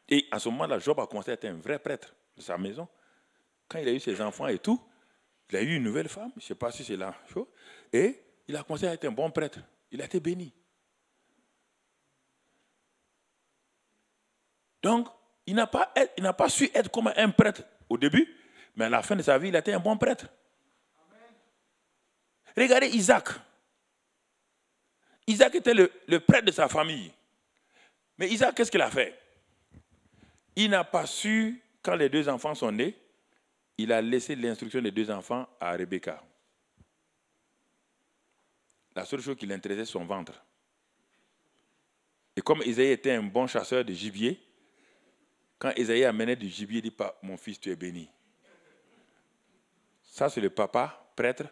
Et à ce moment-là, Job a commencé à être un vrai prêtre de sa maison. Quand il a eu ses enfants et tout, il a eu une nouvelle femme, je ne sais pas si c'est la chose, et il a commencé à être un bon prêtre. Il a été béni. Donc, il n'a pas su être comme un prêtre au début, mais à la fin de sa vie, il a été un bon prêtre. Amen. Regardez Isaac. Isaac était le prêtre de sa famille. Mais Isaac, qu'est-ce qu'il a fait? Il n'a pas su, quand les 2 enfants sont nés, il a laissé l'instruction des 2 enfants à Rebecca. La seule chose qui l'intéressait, c'est son ventre. Et comme Isaïe était un bon chasseur de gibier, quand Isaïe amenait du gibier, il dit pas, mon fils, tu es béni. Ça, c'est le papa, prêtre,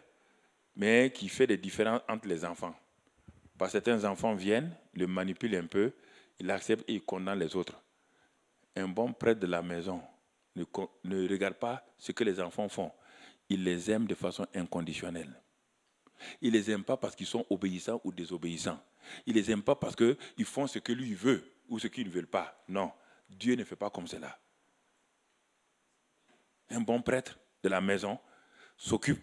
mais qui fait des différences entre les enfants. Parce que certains enfants viennent, le manipulent un peu, il accepte et il condamne les autres. Un bon prêtre de la maison ne regarde pas ce que les enfants font. Il les aime de façon inconditionnelle. Il ne les aime pas parce qu'ils sont obéissants ou désobéissants. Il ne les aime pas parce qu'ils font ce que lui veut ou ce qu'ils ne veulent pas. Non, Dieu ne fait pas comme cela. Un bon prêtre de la maison s'occupe,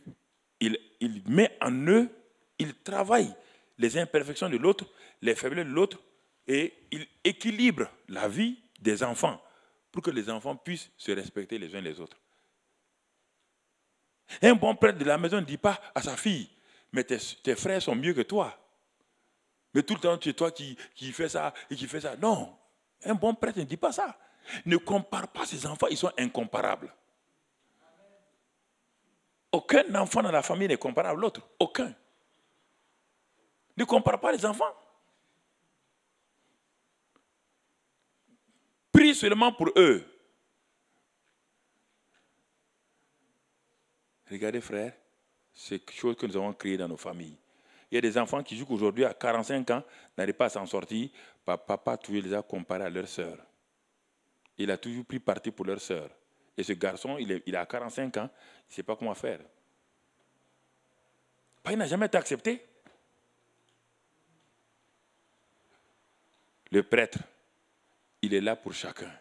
il met en eux, il travaille les imperfections de l'autre, les faiblesses de l'autre, et il équilibre la vie des enfants pour que les enfants puissent se respecter les uns les autres. Un bon prêtre de la maison ne dit pas à sa fille, mais tes frères sont mieux que toi. Mais tout le temps, c'est toi qui fais ça et qui fais ça. Non, un bon prêtre ne dit pas ça. Ne compare pas ses enfants, ils sont incomparables. Aucun enfant dans la famille n'est comparable à l'autre. Aucun. Ne compare pas les enfants. Prie seulement pour eux. Regardez, frère, c'est quelque chose que nous avons créé dans nos familles. Il y a des enfants qui, jusqu'aujourd'hui, à 45 ans, n'arrivent pas à s'en sortir. Papa toujours les a comparés à leurs sœurs. Il a toujours pris parti pour leurs sœurs. Et ce garçon, il a 45 ans, il ne sait pas comment faire. Il n'a jamais été accepté. Le prêtre, il est là pour chacun.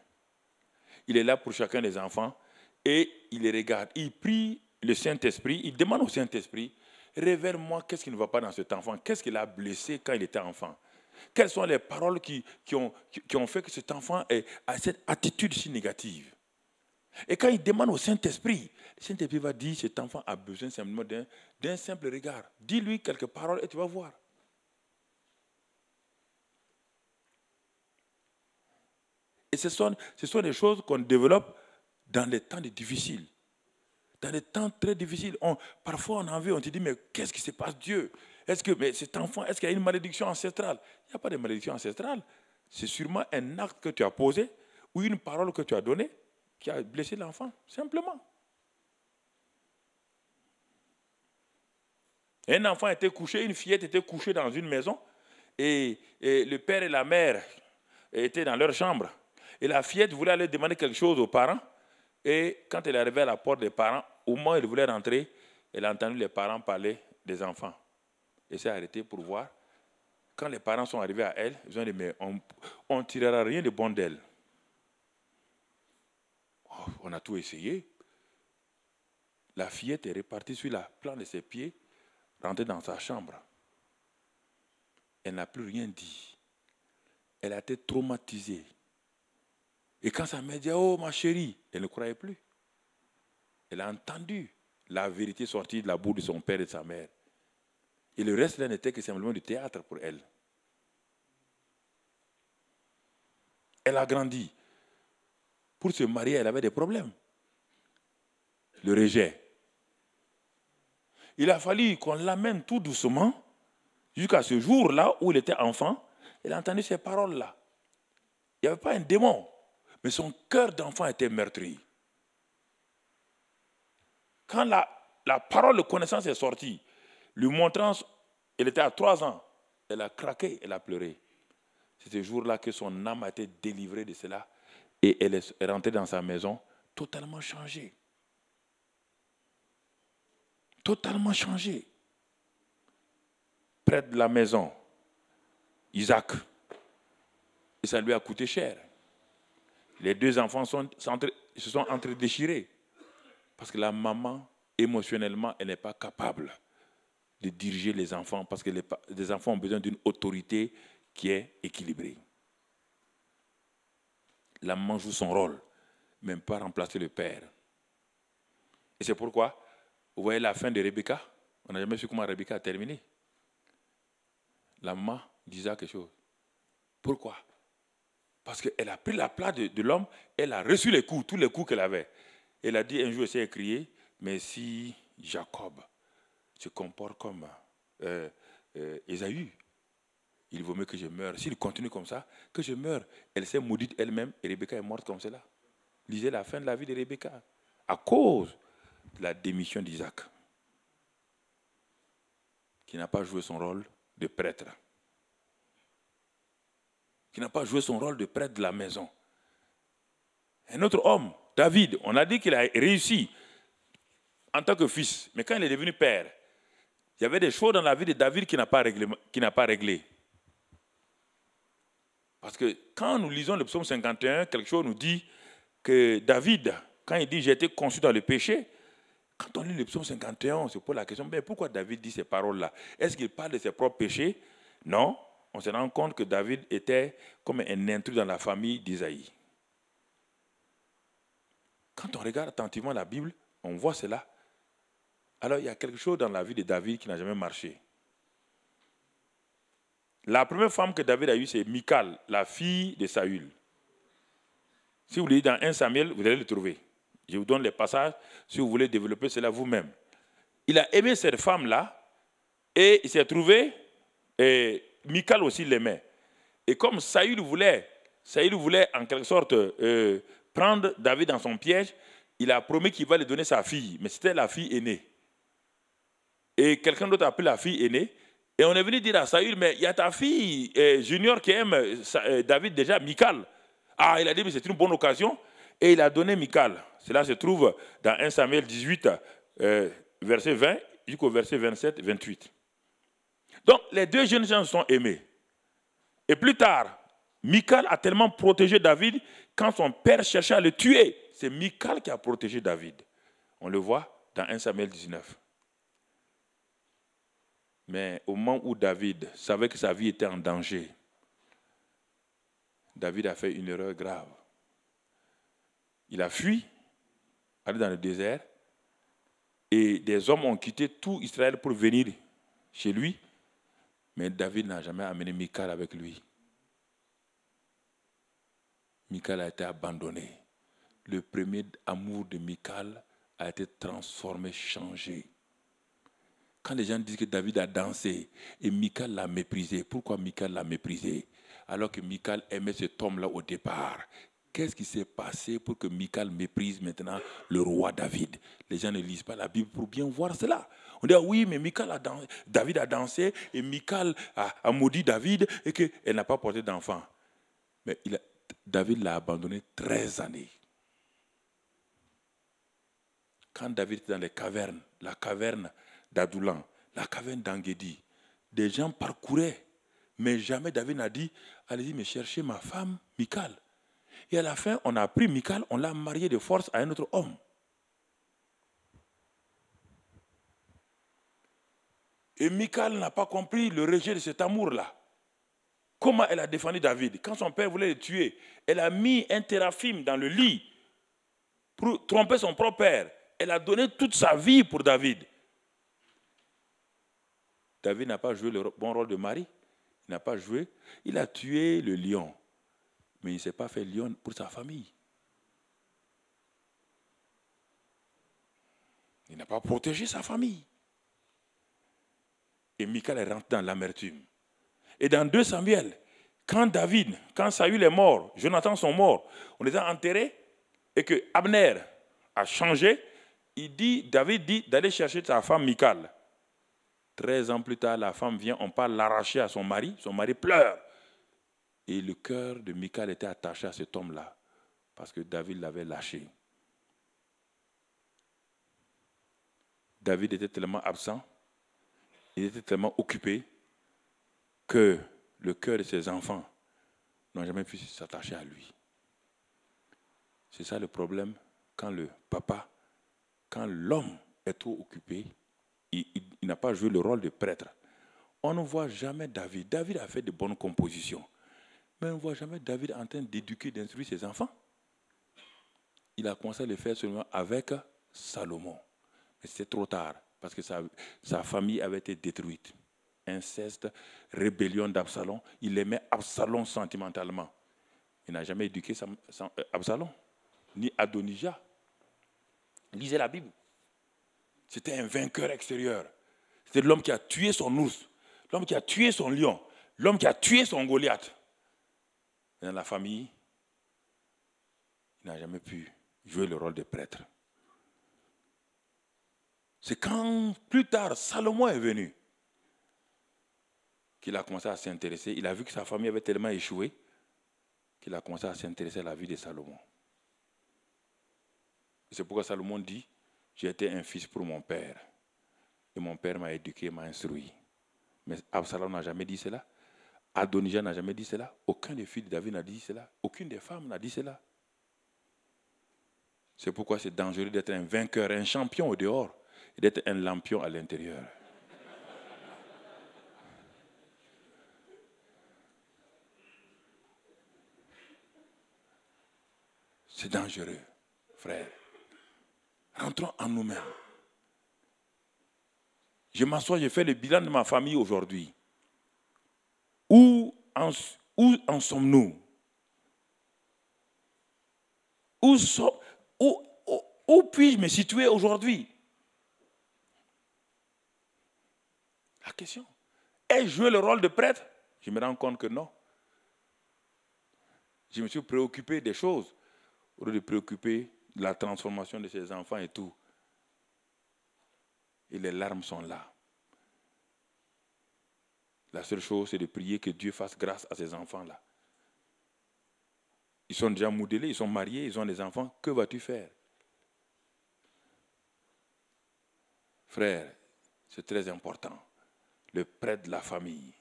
Il est là pour chacun des enfants et il les regarde. Il prie le Saint-Esprit, il demande au Saint-Esprit, révèle-moi qu'est-ce qui ne va pas dans cet enfant, qu'est-ce qui l'a blessé quand il était enfant. Quelles sont les paroles qui ont fait que cet enfant a cette attitude si négative. Et quand il demande au Saint-Esprit, le Saint-Esprit va dire, cet enfant a besoin simplement d'un simple regard. Dis-lui quelques paroles et tu vas voir. Et ce sont des choses qu'on développe dans les temps difficiles. Dans les temps très difficiles. Parfois, on a envie, on te dit, mais qu'est-ce qui se passe, Dieu? Mais cet enfant, est-ce qu'il y a une malédiction ancestrale? Il n'y a pas de malédiction ancestrale. C'est sûrement un acte que tu as posé ou une parole que tu as donnée qui a blessé l'enfant, simplement. Un enfant était couché, une fillette était couchée dans une maison et le père et la mère étaient dans leur chambre. Et la fillette voulait aller demander quelque chose aux parents. Et quand elle est arrivée à la porte des parents, au moment où elle voulait rentrer, elle a entendu les parents parler des enfants. Elle s'est arrêtée pour voir. Quand les parents sont arrivés à elle, ils ont dit, mais on ne tirera rien de bon d'elle. Oh, on a tout essayé. La fillette est repartie sur la plante de ses pieds, rentrée dans sa chambre. Elle n'a plus rien dit. Elle a été traumatisée. Et quand sa mère dit, oh ma chérie, elle ne croyait plus. Elle a entendu la vérité sortir de la bouche de son père et de sa mère. Et le reste là n'était que simplement du théâtre pour elle. Elle a grandi. Pour se marier, elle avait des problèmes. Le rejet. Il a fallu qu'on l'amène tout doucement jusqu'à ce jour-là où il était enfant. Elle a entendu ces paroles-là. Il n'y avait pas un démon. Mais son cœur d'enfant était meurtri. Quand la parole de connaissance est sortie, lui montrant, elle était à 3 ans, elle a craqué, elle a pleuré. C'est ce jour-là que son âme a été délivrée de cela et elle est rentrée dans sa maison totalement changée. Totalement changée. Près de la maison, Isaac, et ça lui a coûté cher. Les 2 enfants se sont entre-déchirés. Parce que la maman, émotionnellement, elle n'est pas capable de diriger les enfants parce que les enfants ont besoin d'une autorité qui est équilibrée. La maman joue son rôle, mais ne peut pas remplacer le père. Et c'est pourquoi, vous voyez la fin de Rebecca, on n'a jamais su comment Rebecca a terminé. La maman disait quelque chose. Pourquoi? Parce qu'elle a pris la place de l'homme, elle a reçu les coups, tous les coups qu'elle avait. Elle a dit un jour, elle s'est criée, mais si Jacob se comporte comme Ésaü, il vaut mieux que je meure. S'il continue comme ça, que je meure. Elle s'est maudite elle-même et Rebecca est morte comme cela. Lisez la fin de la vie de Rebecca. À cause de la démission d'Isaac, qui n'a pas joué son rôle de prêtre. Qui n'a pas joué son rôle de prêtre de la maison. Un autre homme, David, on a dit qu'il a réussi en tant que fils. Mais quand il est devenu père, il y avait des choses dans la vie de David qui n'a pas réglé. Parce que quand nous lisons le psaume 51, quelque chose nous dit que David, quand il dit « j'ai été conçu dans le péché », quand on lit le psaume 51, on se pose la question, mais pourquoi David dit ces paroles-là? Est-ce qu'il parle de ses propres péchés? Non, on se rend compte que David était comme un intrus dans la famille d'Isaïe. Quand on regarde attentivement la Bible, on voit cela. Alors il y a quelque chose dans la vie de David qui n'a jamais marché. La première femme que David a eue, c'est Michal, la fille de Saül. Si vous lisez dans 1 Samuel, vous allez le trouver. Je vous donne les passages si vous voulez développer cela vous-même. il a aimé cette femme-là et il s'est trouvé, et Michal aussi l'aimait. Et comme Saül voulait en quelque sorte prendre David dans son piège, il a promis qu'il va lui donner sa fille, mais c'était la fille aînée. Et quelqu'un d'autre a pris la fille aînée, et on est venu dire à Saül, mais il y a ta fille junior qui aime David déjà, Michal. Ah, il a dit, mais c'est une bonne occasion, et il a donné Michal. Cela se trouve dans 1 Samuel 18, verset 20, jusqu'au verset 27, 28. Donc, les deux jeunes gens se sont aimés. Et plus tard, Michal a tellement protégé David, quand son père cherchait à le tuer, c'est Michal qui a protégé David. On le voit dans 1 Samuel 19. Mais au moment où David savait que sa vie était en danger, David a fait une erreur grave. Il a fui, allé dans le désert, et des hommes ont quitté tout Israël pour venir chez lui, mais David n'a jamais amené Michal avec lui. Michal a été abandonné. Le premier amour de Michal a été transformé, changé. Quand les gens disent que David a dansé et Michal l'a méprisé, pourquoi Michal l'a méprisé? Alors que Michal aimait cet homme-là au départ. Qu'est-ce qui s'est passé pour que Michal méprise maintenant le roi David? Les gens ne lisent pas la Bible pour bien voir cela. On dit, oui, mais David a dansé et Michal a maudit David et qu'elle n'a pas porté d'enfant. Mais David l'a abandonné 13 années. Quand David était dans les cavernes, la caverne d'Adoulam, la caverne d'Engedi, des gens parcouraient, mais jamais David n'a dit, allez-y me chercher ma femme, Michal. Et à la fin, on a pris Michal, on l'a marié de force à un autre homme. Et Michal n'a pas compris le rejet de cet amour-là. Comment elle a défendu David? Quand son père voulait le tuer, elle a mis un téraphim dans le lit pour tromper son propre père. Elle a donné toute sa vie pour David. David n'a pas joué le bon rôle de mari. Il n'a pas joué. Il a tué le lion. Mais il ne s'est pas fait lion pour sa famille. Il n'a pas protégé sa famille. Et Michal est rentré dans l'amertume. Et dans 2 Samuel, quand Saül est mort, Jonathan sont morts, on les a enterrés, et que Abner a changé, David dit d'aller chercher sa femme Michal. 13 ans plus tard, la femme vient, on part l'arracher à son mari pleure. Et le cœur de Michal était attaché à cet homme-là, parce que David l'avait lâché. David était tellement absent, il était tellement occupé, que le cœur de ses enfants n'ont jamais pu s'attacher à lui. C'est ça le problème quand l'homme est trop occupé, il n'a pas joué le rôle de prêtre. On ne voit jamais David. David a fait de bonnes compositions, mais on ne voit jamais David en train d'éduquer, d'instruire ses enfants. Il a commencé à le faire seulement avec Salomon. Mais c'était trop tard, parce que sa famille avait été détruite. Inceste, rébellion d'Absalom. Il aimait Absalom sentimentalement. Il n'a jamais éduqué Absalom, ni Adonijah. Lisez la Bible. C'était un vainqueur extérieur. C'était l'homme qui a tué son ours, l'homme qui a tué son lion, l'homme qui a tué son Goliath. Et dans la famille, il n'a jamais pu jouer le rôle de prêtre. C'est quand, plus tard, Salomon est venu, qu'il a commencé à s'intéresser. Il a vu que sa famille avait tellement échoué qu'il a commencé à s'intéresser à la vie de Salomon. Et c'est pourquoi Salomon dit, j'ai été un fils pour mon père. Et mon père m'a éduqué, m'a instruit. Mais Absalom n'a jamais dit cela. Adonijah n'a jamais dit cela. Aucun des fils de David n'a dit cela. Aucune des femmes n'a dit cela. C'est pourquoi c'est dangereux d'être un vainqueur, un champion au dehors, et d'être un lampion à l'intérieur. C'est dangereux, frère. Rentrons en nous-mêmes. Je m'assois, je fais le bilan de ma famille aujourd'hui. Où en sommes-nous? Où puis-je me situer aujourd'hui? question. Ai-je joué le rôle de prêtre? Je me rends compte que non. Je me suis préoccupé des choses, au lieu de préoccuper de la transformation de ses enfants et tout. Et les larmes sont là. La seule chose, c'est de prier que Dieu fasse grâce à ces enfants-là. Ils sont déjà modelés, ils sont mariés, ils ont des enfants. Que vas-tu faire? Frère, c'est très important. Le prêtre de la famille.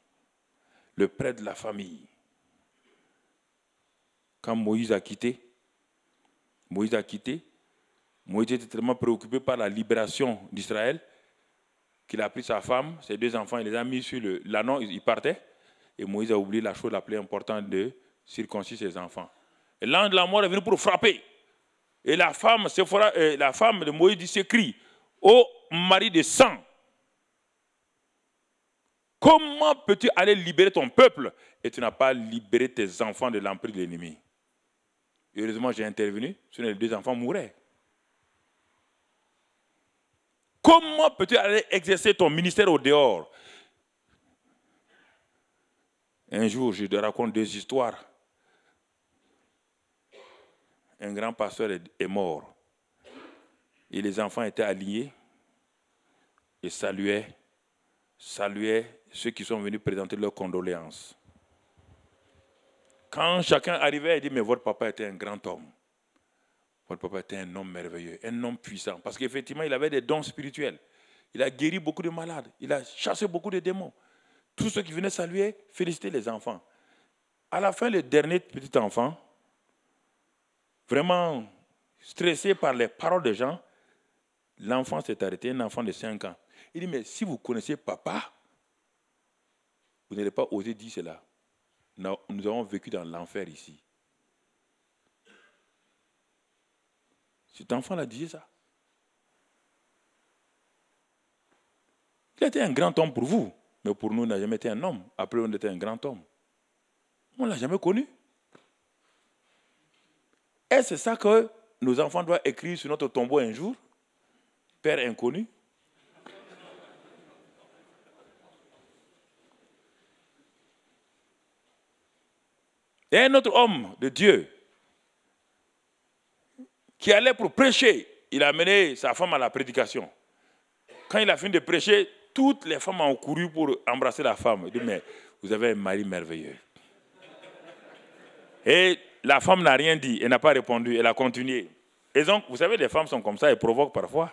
Le prêtre de la famille. Quand Moïse a quitté, Moïse était tellement préoccupé par la libération d'Israël qu'il a pris sa femme, ses 2 enfants, il les a mis sur l'ânon, il partait. Et Moïse a oublié la chose la plus importante de circoncire ses enfants. Et l'ange de la mort est venu pour frapper. Et la femme de Moïse dit, s'écrie, ô mari de sang, comment peux-tu aller libérer ton peuple et tu n'as pas libéré tes enfants de l'emprise de l'ennemi? Heureusement, j'ai intervenu, sinon les 2 enfants mouraient. Comment peux-tu aller exercer ton ministère au dehors? Un jour, je te raconte 2 histoires. Un grand pasteur est mort. Et les enfants étaient alignés et saluaient ceux qui sont venus présenter leurs condoléances. Quand chacun arrivait, il dit, mais votre papa était un grand homme. Votre papa était un homme merveilleux, un homme puissant. Parce qu'effectivement, il avait des dons spirituels. Il a guéri beaucoup de malades. Il a chassé beaucoup de démons. Tous ceux qui venaient saluer, féliciter les enfants. À la fin, le dernier petit enfant, vraiment stressé par les paroles des gens, l'enfant s'est arrêté, un enfant de 5 ans. Il dit, mais si vous connaissez papa, vous n'allez pas oser dire cela. Nous avons vécu dans l'enfer ici. Cet enfant-là disait ça. Il était un grand homme pour vous, mais pour nous, il n'a jamais été un homme. Après, on était un grand homme. On ne l'a jamais connu. Et c'est ça que nos enfants doivent écrire sur notre tombeau un jour? Père inconnu. Et un autre homme de Dieu qui allait pour prêcher, il a amené sa femme à la prédication. Quand il a fini de prêcher, toutes les femmes ont couru pour embrasser la femme. Il dit, mais vous avez un mari merveilleux. Et la femme n'a rien dit, elle n'a pas répondu, elle a continué. Et donc, vous savez, les femmes sont comme ça, elles provoquent parfois.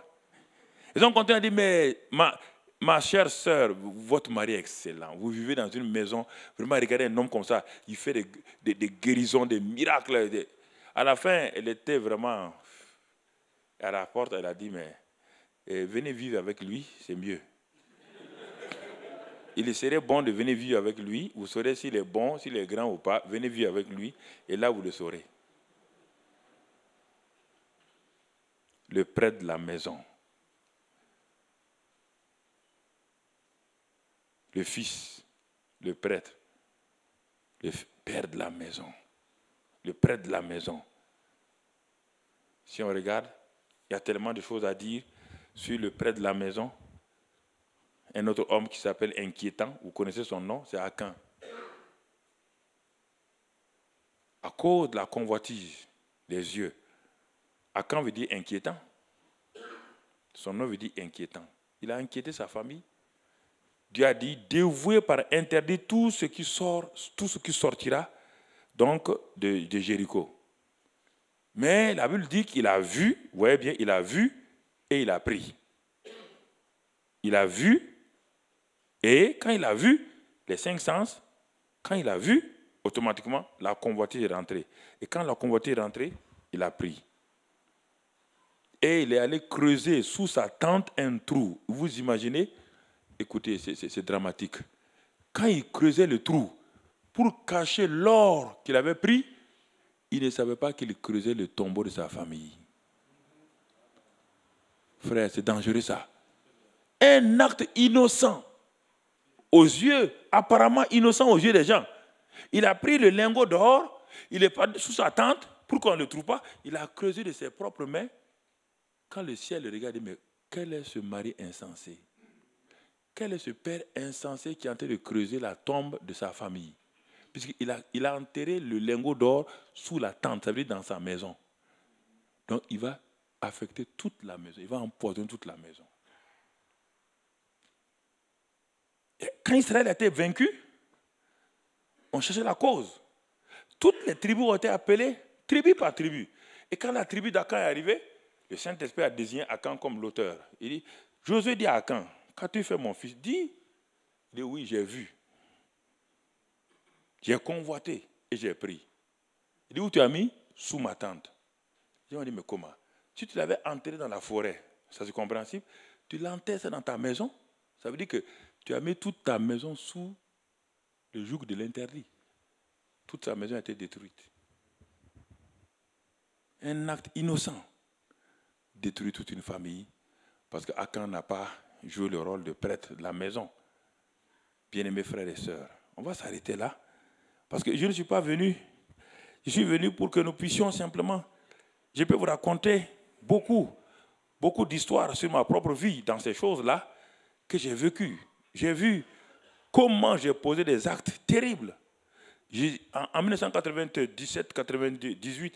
Ils ont continué à dire, mais ma chère sœur, votre mari est excellent. Vous vivez dans une maison, vraiment, regardez un homme comme ça, il fait des guérisons, des miracles. À la fin, elle était vraiment à la porte, elle a dit, mais venez vivre avec lui, c'est mieux. Il serait bon de venir vivre avec lui, vous saurez s'il est bon, s'il est grand ou pas, venez vivre avec lui, et là vous le saurez. Le prêtre de la maison. Le fils, le prêtre, le père de la maison, le prêtre de la maison. Si on regarde, il y a tellement de choses à dire sur le prêtre de la maison. Un autre homme qui s'appelle Inquiétant, vous connaissez son nom, c'est Akan. À cause de la convoitise des yeux, Akan veut dire inquiétant. Son nom veut dire inquiétant. Il a inquiété sa famille. Dieu a dit, dévoué par interdit tout ce qui sortira donc de Jéricho. Mais la Bible dit qu'il a vu, vous voyez bien, il a vu et il a pris. Il a vu, et quand il a vu, les 5 sens, quand il a vu, automatiquement, la convoitise est rentrée. Et quand la convoitise est rentrée, il a pris. Et il est allé creuser sous sa tente un trou. Vous imaginez? Écoutez, c'est dramatique. Quand il creusait le trou pour cacher l'or qu'il avait pris, il ne savait pas qu'il creusait le tombeau de sa famille. Frère, c'est dangereux ça. Un acte innocent, aux yeux, apparemment innocent aux yeux des gens. Il a pris le lingot d'or, il est pas sous sa tente, pour qu'on ne le trouve pas, il a creusé de ses propres mains. Quand le ciel le regarde, il dit, mais quel est ce mari insensé? quel est ce père insensé qui est en train de creuser la tombe de sa famille? Puisqu'il a enterré le lingot d'or sous la tente, ça veut dire dans sa maison. Donc il va affecter toute la maison, il va empoisonner toute la maison. Et quand Israël a été vaincu, on cherchait la cause. Toutes les tribus ont été appelées, tribu par tribu. Et quand la tribu d'Akan est arrivée, le Saint-Esprit a désigné Akan comme l'auteur. Il dit, Josué dit à Akan, quand tu fais mon fils, dis, il dit oui, j'ai vu. J'ai convoité et j'ai pris. Il dit, où tu as mis? Sous ma tente. Ils ont dit, mais comment? Si tu l'avais enterré dans la forêt, ça c'est compréhensible, tu l'enterres dans ta maison, ça veut dire que tu as mis toute ta maison sous le joug de l'interdit. Toute sa maison a été détruite. Un acte innocent. Détruire toute une famille, parce qu'Akan n'a pas joué le rôle de prêtre de la maison. Bien-aimés frères et sœurs, on va s'arrêter là, parce que je ne suis pas venu, je suis venu pour que nous puissions simplement, je peux vous raconter beaucoup d'histoires sur ma propre vie dans ces choses-là que j'ai vécues. J'ai vu comment j'ai posé des actes terribles. En 1997-98,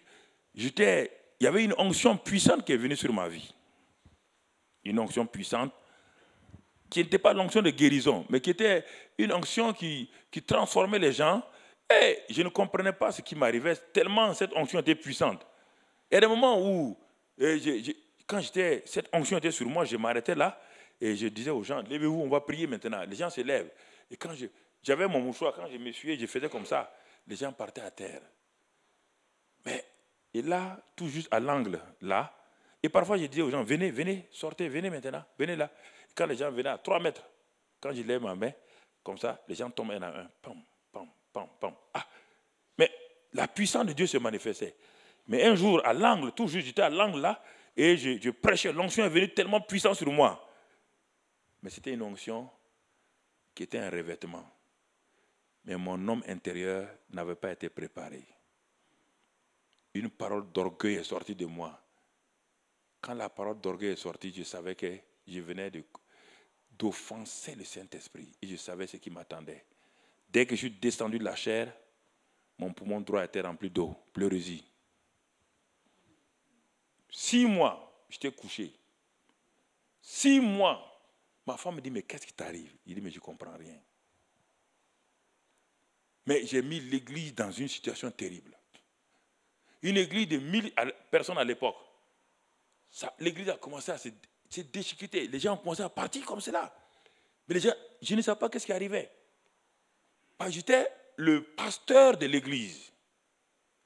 il y avait une onction puissante qui est venue sur ma vie. Une onction puissante qui n'était pas l'onction de guérison, mais qui était une onction qui transformait les gens. Et je ne comprenais pas ce qui m'arrivait, tellement cette onction était puissante. Il y a des moments où, quand cette onction était sur moi, je m'arrêtais là et je disais aux gens, levez-vous, on va prier maintenant. Les gens se lèvent. Et quand j'avais mon mouchoir, quand je m'essuyais, je faisais comme ça. Les gens partaient à terre. Et là, tout juste à l'angle, là, et parfois je disais aux gens, venez, sortez, venez maintenant, venez là. Et quand les gens venaient à 3 mètres, quand je lève ma main, comme ça, les gens tombaient un à un. Pam, pam, pam, pam. Ah. Mais la puissance de Dieu se manifestait. Mais un jour, à l'angle, tout juste, j'étais à l'angle là, et je prêchais. L'onction est venue tellement puissante sur moi. Mais c'était une onction qui était un revêtement. Mais mon homme intérieur n'avait pas été préparé. Une parole d'orgueil est sortie de moi. Quand la parole d'orgueil est sortie, je savais que je venais d'offenser le Saint-Esprit. Et je savais ce qui m'attendait. Dès que je suis descendu de la chair, mon poumon droit était rempli d'eau, pleurésie. 6 mois, j'étais couché. 6 mois. Ma femme me dit, mais qu'est-ce qui t'arrive? Il dit, mais je ne comprends rien. Mais j'ai mis l'église dans une situation terrible. Une église de 1000 personnes à l'époque. L'église a commencé à se déchiqueter. Les gens ont commencé à partir comme cela. Mais les gens, je ne savais pas ce qui arrivait. J'étais le pasteur de l'église,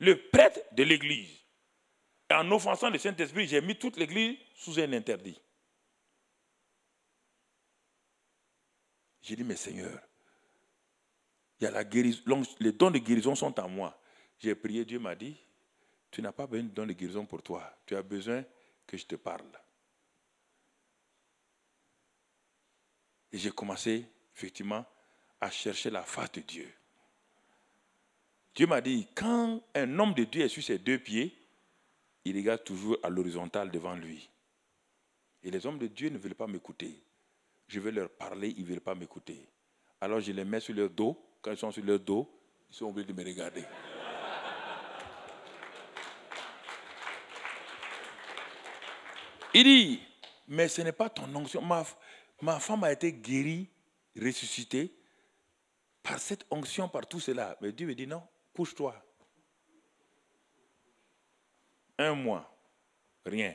le prêtre de l'église. Et en offensant le Saint-Esprit, j'ai mis toute l'église sous un interdit. J'ai dit, mais Seigneur, il y a la guérison, les dons de guérison sont en moi. J'ai prié, Dieu m'a dit, tu n'as pas besoin de dons de guérison pour toi. Tu as besoin que je te parle. Et j'ai commencé, effectivement, à chercher la face de Dieu. Dieu m'a dit, quand un homme de Dieu est sur ses 2 pieds, il regarde toujours à l'horizontale devant lui. Et les hommes de Dieu ne veulent pas m'écouter. Je vais leur parler, ils ne veulent pas m'écouter. Alors je les mets sur leur dos. Quand ils sont sur leur dos, ils sont obligés de me regarder. Il dit, mais ce n'est pas ton onction. Ma femme a été guérie, ressuscitée, par cette onction, par tout cela. Mais Dieu me dit, non, couche-toi. 1 mois, rien.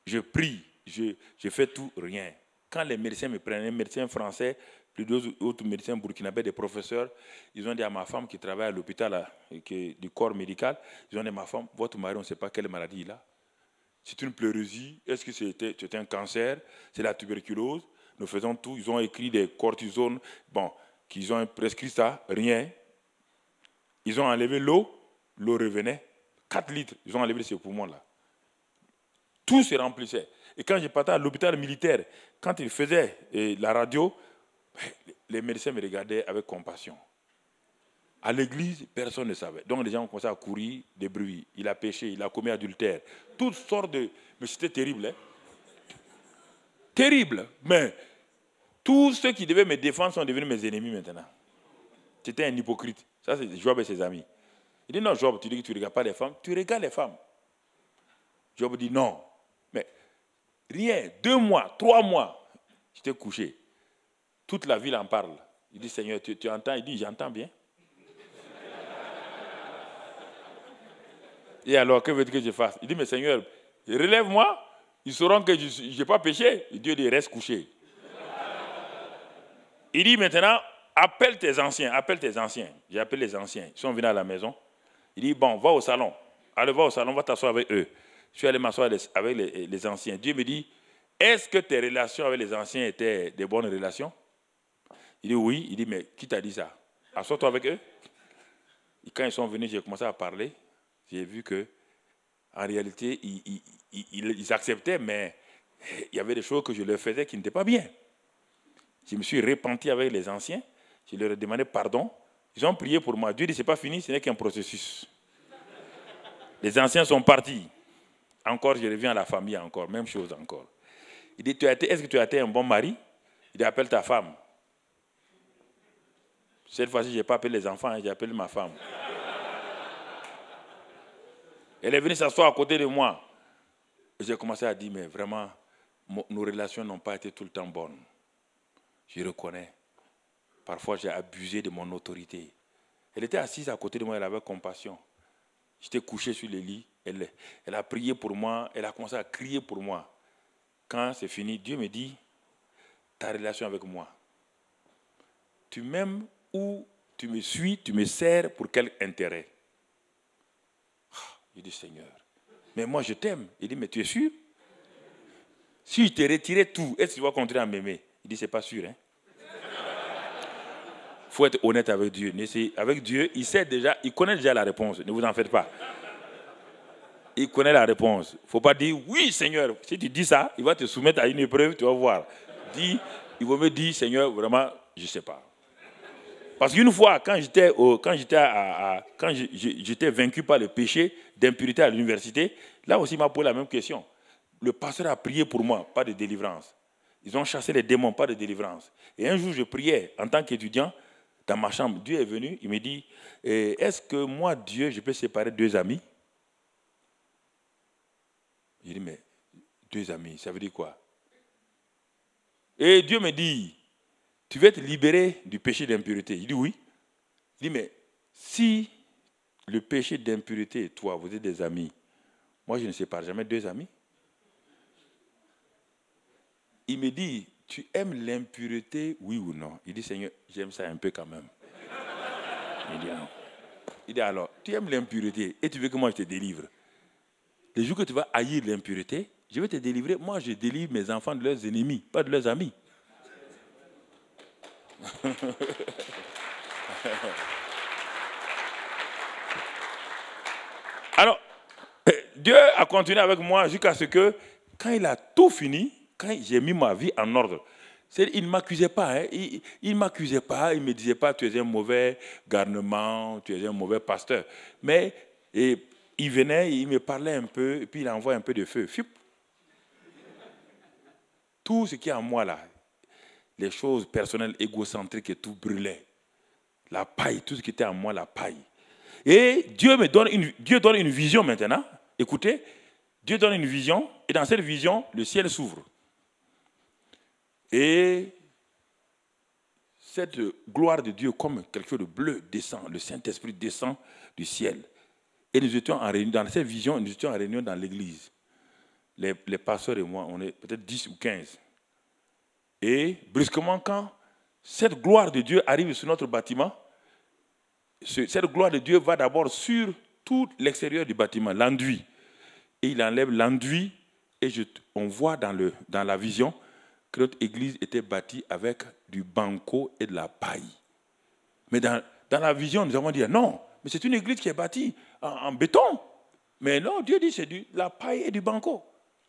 Je prie, je fais tout, rien. Quand les médecins me prennent, un médecin français, plus d'autres médecins burkinabés, des professeurs, ils ont dit à ma femme qui travaille à l'hôpital du corps médical, ils ont dit à ma femme, votre mari, on ne sait pas quelle maladie il a. C'est une pleurésie. Est-ce que c'était un cancer? C'est la tuberculose. Nous faisons tout. Ils ont écrit des cortisones. Bon, qu'ils ont prescrit ça, rien. Ils ont enlevé l'eau revenait. 4 litres, ils ont enlevé ces poumons-là. Tout se remplissait. Et quand je partais à l'hôpital militaire, quand ils faisaient la radio, les médecins me regardaient avec compassion. À l'église, personne ne savait. Donc les gens ont commencé à courir des bruits. Il a péché, il a commis adultère. Toutes sortes de... Mais c'était terrible. Terrible. Mais Tous ceux qui devaient me défendre sont devenus mes ennemis maintenant. C'était un hypocrite. Ça, c'est Job et ses amis. Il dit non, Job, tu dis que tu ne regardes pas les femmes. Tu regardes les femmes. Job dit non. Mais rien, 2 mois, 3 mois, j'étais couché. Toute la ville en parle. Il dit, Seigneur, tu entends? Il dit, j'entends bien. Et alors, que veux-tu que je fasse? Il dit, mais Seigneur, relève-moi. Ils sauront que je n'ai pas péché. Et Dieu dit, reste couché. Il dit maintenant, appelle tes anciens. J'ai appelé les anciens. Ils sont venus à la maison. Il dit, bon, va au salon. Allez, va au salon, va t'asseoir avec eux. Je suis allé m'asseoir avec les anciens. Dieu me dit, est-ce que tes relations avec les anciens étaient des bonnes relations? Il dit oui. Il dit, mais qui t'a dit ça? Assois-toi avec eux. Et quand ils sont venus, j'ai commencé à parler. J'ai vu que, en réalité, ils acceptaient, mais il y avait des choses que je leur faisais qui n'étaient pas bien. Je me suis repenti avec les anciens. Je leur ai demandé pardon. Ils ont prié pour moi. Dieu dit, ce n'est pas fini, ce n'est qu'un processus. Les anciens sont partis. Encore, je reviens à la famille encore. Même chose encore. Il dit, est-ce que tu as été un bon mari? Il dit, appelle ta femme. Cette fois-ci, je n'ai pas appelé les enfants, j'ai appelé ma femme. Elle est venue s'asseoir à côté de moi. J'ai commencé à dire, mais vraiment, nos relations n'ont pas été tout le temps bonnes. Je reconnais. Parfois, j'ai abusé de mon autorité. Elle était assise à côté de moi, elle avait compassion. J'étais couché sur le lit. Elle a prié pour moi, elle a commencé à crier pour moi. Quand c'est fini, Dieu me dit, ta relation avec moi, tu m'aimes ou tu me suis, tu me sers pour quel intérêt? Je dis, Seigneur, mais moi je t'aime. Il dit, mais tu es sûr? Si je t'ai retiré tout, est-ce que tu vas continuer à m'aimer? Il dit, c'est pas sûr. Il faut être honnête avec Dieu. Avec Dieu, il sait déjà, il connaît déjà la réponse. Ne vous en faites pas. Il connaît la réponse. Il ne faut pas dire, oui Seigneur. Si tu dis ça, il va te soumettre à une épreuve, tu vas voir. Il vaut me dire, Seigneur, vraiment, je ne sais pas. Parce qu'une fois, quand j'étais vaincu par le péché d'impurité à l'université, là aussi, il m'a posé la même question. Le pasteur a prié pour moi, pas de délivrance. Ils ont chassé les démons, pas de délivrance. Et un jour, je priais en tant qu'étudiant dans ma chambre. Dieu est venu, il me dit, est-ce que moi, Dieu, je peux séparer 2 amis? J'ai dit, mais 2 amis, ça veut dire quoi? Et Dieu me dit, tu veux être libéré du péché d'impureté? Il dit oui. Il dit, mais si le péché d'impureté et toi, vous êtes des amis, moi je ne sépare jamais 2 amis. Il me dit, tu aimes l'impureté, oui ou non? Il dit, Seigneur, j'aime ça un peu quand même. Il dit, alors, tu aimes l'impureté et tu veux que moi je te délivre. Le jour que tu vas haïr l'impureté, je vais te délivrer. Moi, je délivre mes enfants de leurs ennemis, pas de leurs amis. Alors, Dieu a continué avec moi jusqu'à ce que, quand il a tout fini, quand j'ai mis ma vie en ordre, il ne m'accusait pas. Il ne m'accusait pas, il ne me disait pas, tu es un mauvais garnement, tu es un mauvais pasteur. Mais il venait, il me parlait un peu, et puis il envoie un peu de feu. Tout ce qui est en moi là, les choses personnelles, égocentriques et tout brûlait. La paille, tout ce qui était en moi, la paille. Et Dieu donne une vision maintenant. Écoutez, Dieu donne une vision, et dans cette vision, le ciel s'ouvre. Et cette gloire de Dieu, comme quelque chose de bleu, descend. Le Saint-Esprit descend du ciel. Et nous étions en réunion, dans cette vision, nous étions en réunion dans l'église. Les pasteurs et moi, on est peut-être 10 ou 15. Et brusquement, quand cette gloire de Dieu arrive sur notre bâtiment, cette gloire de Dieu va d'abord sur tout l'extérieur du bâtiment, l'enduit. Et il enlève l'enduit, et on voit dans la vision que notre église était bâtie avec du banco et de la paille. Mais dans la vision, nous avons dit, non, mais c'est une église qui est bâtie en béton. Mais non, Dieu dit, c'est de la paille et du banco.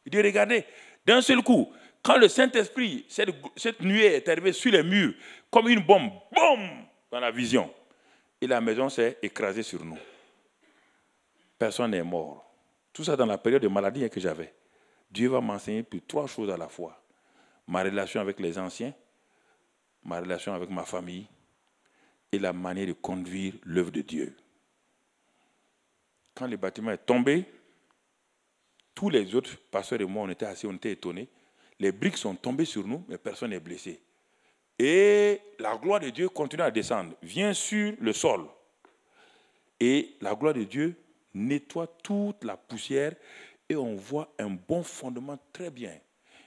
Il dit, regardez, d'un seul coup, quand le Saint-Esprit, cette nuée est arrivée sur les murs, comme une bombe, boum, dans la vision. Et la maison s'est écrasée sur nous. Personne n'est mort. Tout ça dans la période de maladie que j'avais. Dieu va m'enseigner pour 3 choses à la fois. Ma relation avec les anciens, ma relation avec ma famille et la manière de conduire l'œuvre de Dieu. Quand le bâtiment est tombé, tous les autres pasteurs et moi, on était assis, on était étonnés. Les briques sont tombées sur nous, mais personne n'est blessé. Et la gloire de Dieu continue à descendre, vient sur le sol. Et la gloire de Dieu nettoie toute la poussière et on voit un bon fondement très bien.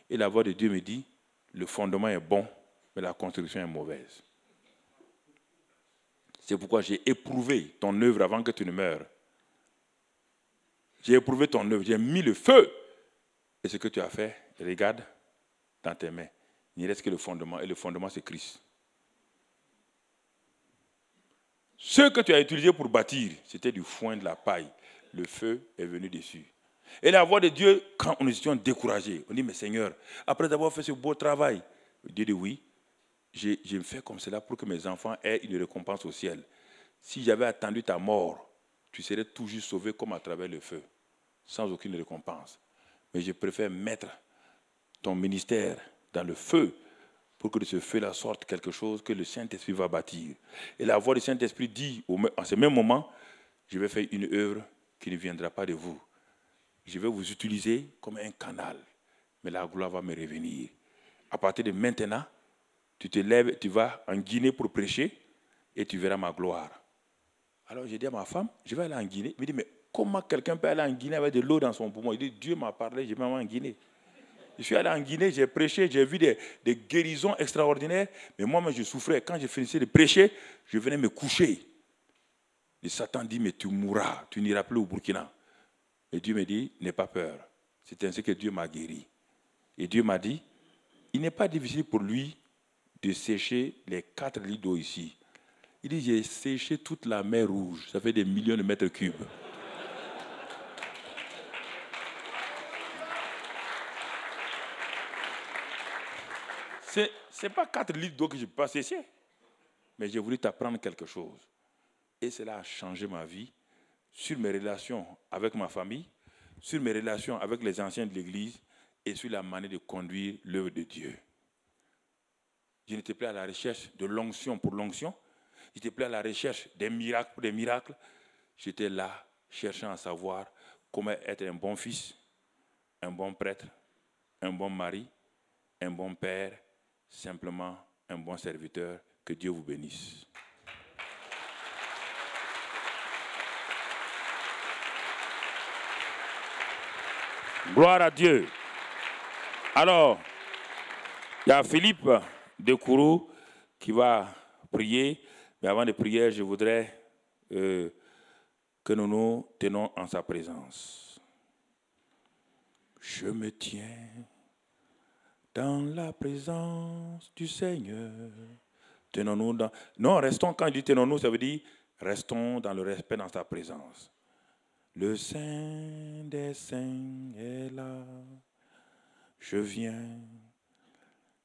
Et la voix de Dieu me dit, le fondement est bon, mais la construction est mauvaise. C'est pourquoi j'ai éprouvé ton œuvre avant que tu ne meures. J'ai éprouvé ton œuvre, j'ai mis le feu. Et ce que tu as fait, regarde dans tes mains. Il ne reste que le fondement, et le fondement c'est Christ. Ce que tu as utilisé pour bâtir, c'était du foin, de la paille. Le feu est venu dessus. Et la voix de Dieu, quand nous étions découragés, on dit, mais Seigneur, après avoir fait ce beau travail, Dieu dit oui, j'ai fait comme cela pour que mes enfants aient une récompense au ciel. Si j'avais attendu ta mort, tu serais toujours sauvé comme à travers le feu, sans aucune récompense. Mais je préfère mettre ton ministère dans le feu pour que de ce feu-là sorte quelque chose que le Saint-Esprit va bâtir. Et la voix du Saint-Esprit dit, en ce même moment, je vais faire une œuvre qui ne viendra pas de vous. Je vais vous utiliser comme un canal, mais la gloire va me revenir. À partir de maintenant, tu te lèves, tu vas en Guinée pour prêcher et tu verras ma gloire. Alors j'ai dit à ma femme, je vais aller en Guinée. Elle me dit, mais comment quelqu'un peut aller en Guinée avec de l'eau dans son poumon? Il dit, Dieu m'a parlé, je vais aller en Guinée. Je suis allé en Guinée, j'ai prêché, j'ai vu des guérisons extraordinaires, mais moi-même je souffrais. Quand je finissais de prêcher, je venais me coucher. Et Satan dit, mais tu mourras, tu n'iras plus au Burkina. Et Dieu me dit, n'aie pas peur. C'est ainsi que Dieu m'a guéri. Et Dieu m'a dit, il n'est pas difficile pour lui de sécher les 4 litres d'eau ici. Il dit, j'ai séché toute la mer Rouge, ça fait des millions de mètres cubes. Ce n'est pas 4 litres d'eau que je ne peux pas sécher. Mais j'ai voulu t'apprendre quelque chose. Et cela a changé ma vie sur mes relations avec ma famille, sur mes relations avec les anciens de l'Église et sur la manière de conduire l'œuvre de Dieu. Je n'étais plus à la recherche de l'onction pour l'onction. J'étais plus à la recherche des miracles pour des miracles. J'étais là, cherchant à savoir comment être un bon fils, un bon prêtre, un bon mari, un bon père, simplement un bon serviteur. Que Dieu vous bénisse. Gloire à Dieu. Alors, il y a Philippe de Kourou qui va prier. Mais avant de prier, je voudrais que nous nous tenons en sa présence. Je me tiens dans la présence du Seigneur. Tenons-nous dans... Non, restons, quand je dis tenons-nous, ça veut dire restons dans le respect dans sa présence. Le Saint des Saints est là. Je viens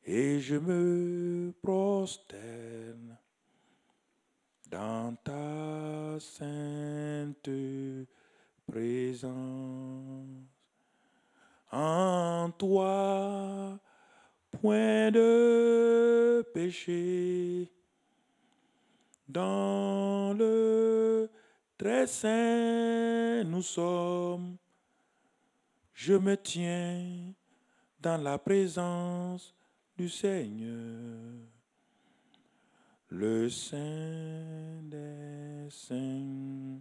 et je me prosterne dans ta sainte présence. En toi, point de péché. Dans le très saint nous sommes. Je me tiens dans la présence du Seigneur. Le Saint des Saints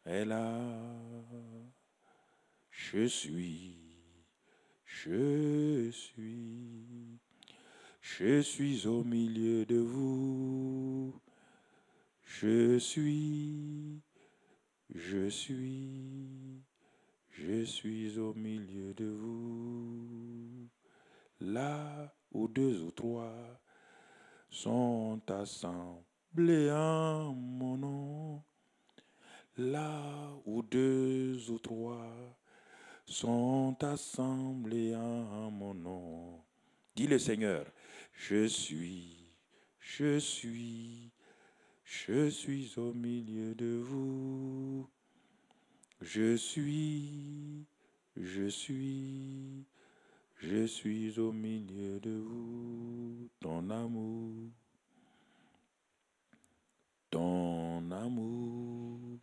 est là. Je suis au milieu de vous. Je suis au milieu de vous. Là où 2 ou 3 sont assemblés en mon nom. Là où 2 ou 3 sont assemblés en mon nom. Dis le Seigneur, je suis au milieu de vous. Je suis Je suis au milieu de vous, ton amour, ton amour.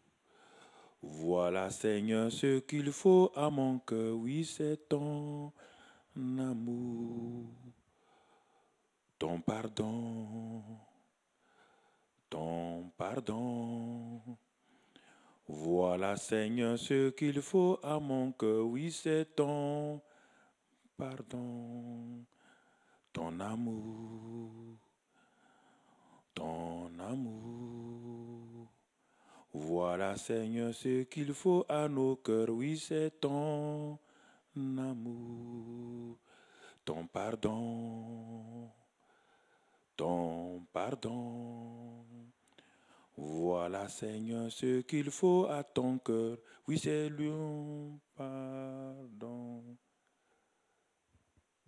Voilà, Seigneur, ce qu'il faut à mon cœur, oui, c'est ton amour, ton pardon, ton pardon. Voilà, Seigneur, ce qu'il faut à mon cœur, oui, c'est ton pardon, ton amour, ton amour. Voilà, Seigneur, ce qu'il faut à nos cœurs, oui, c'est ton amour, ton pardon, ton pardon. Voilà, Seigneur, ce qu'il faut à ton cœur, oui, c'est lui, pardon.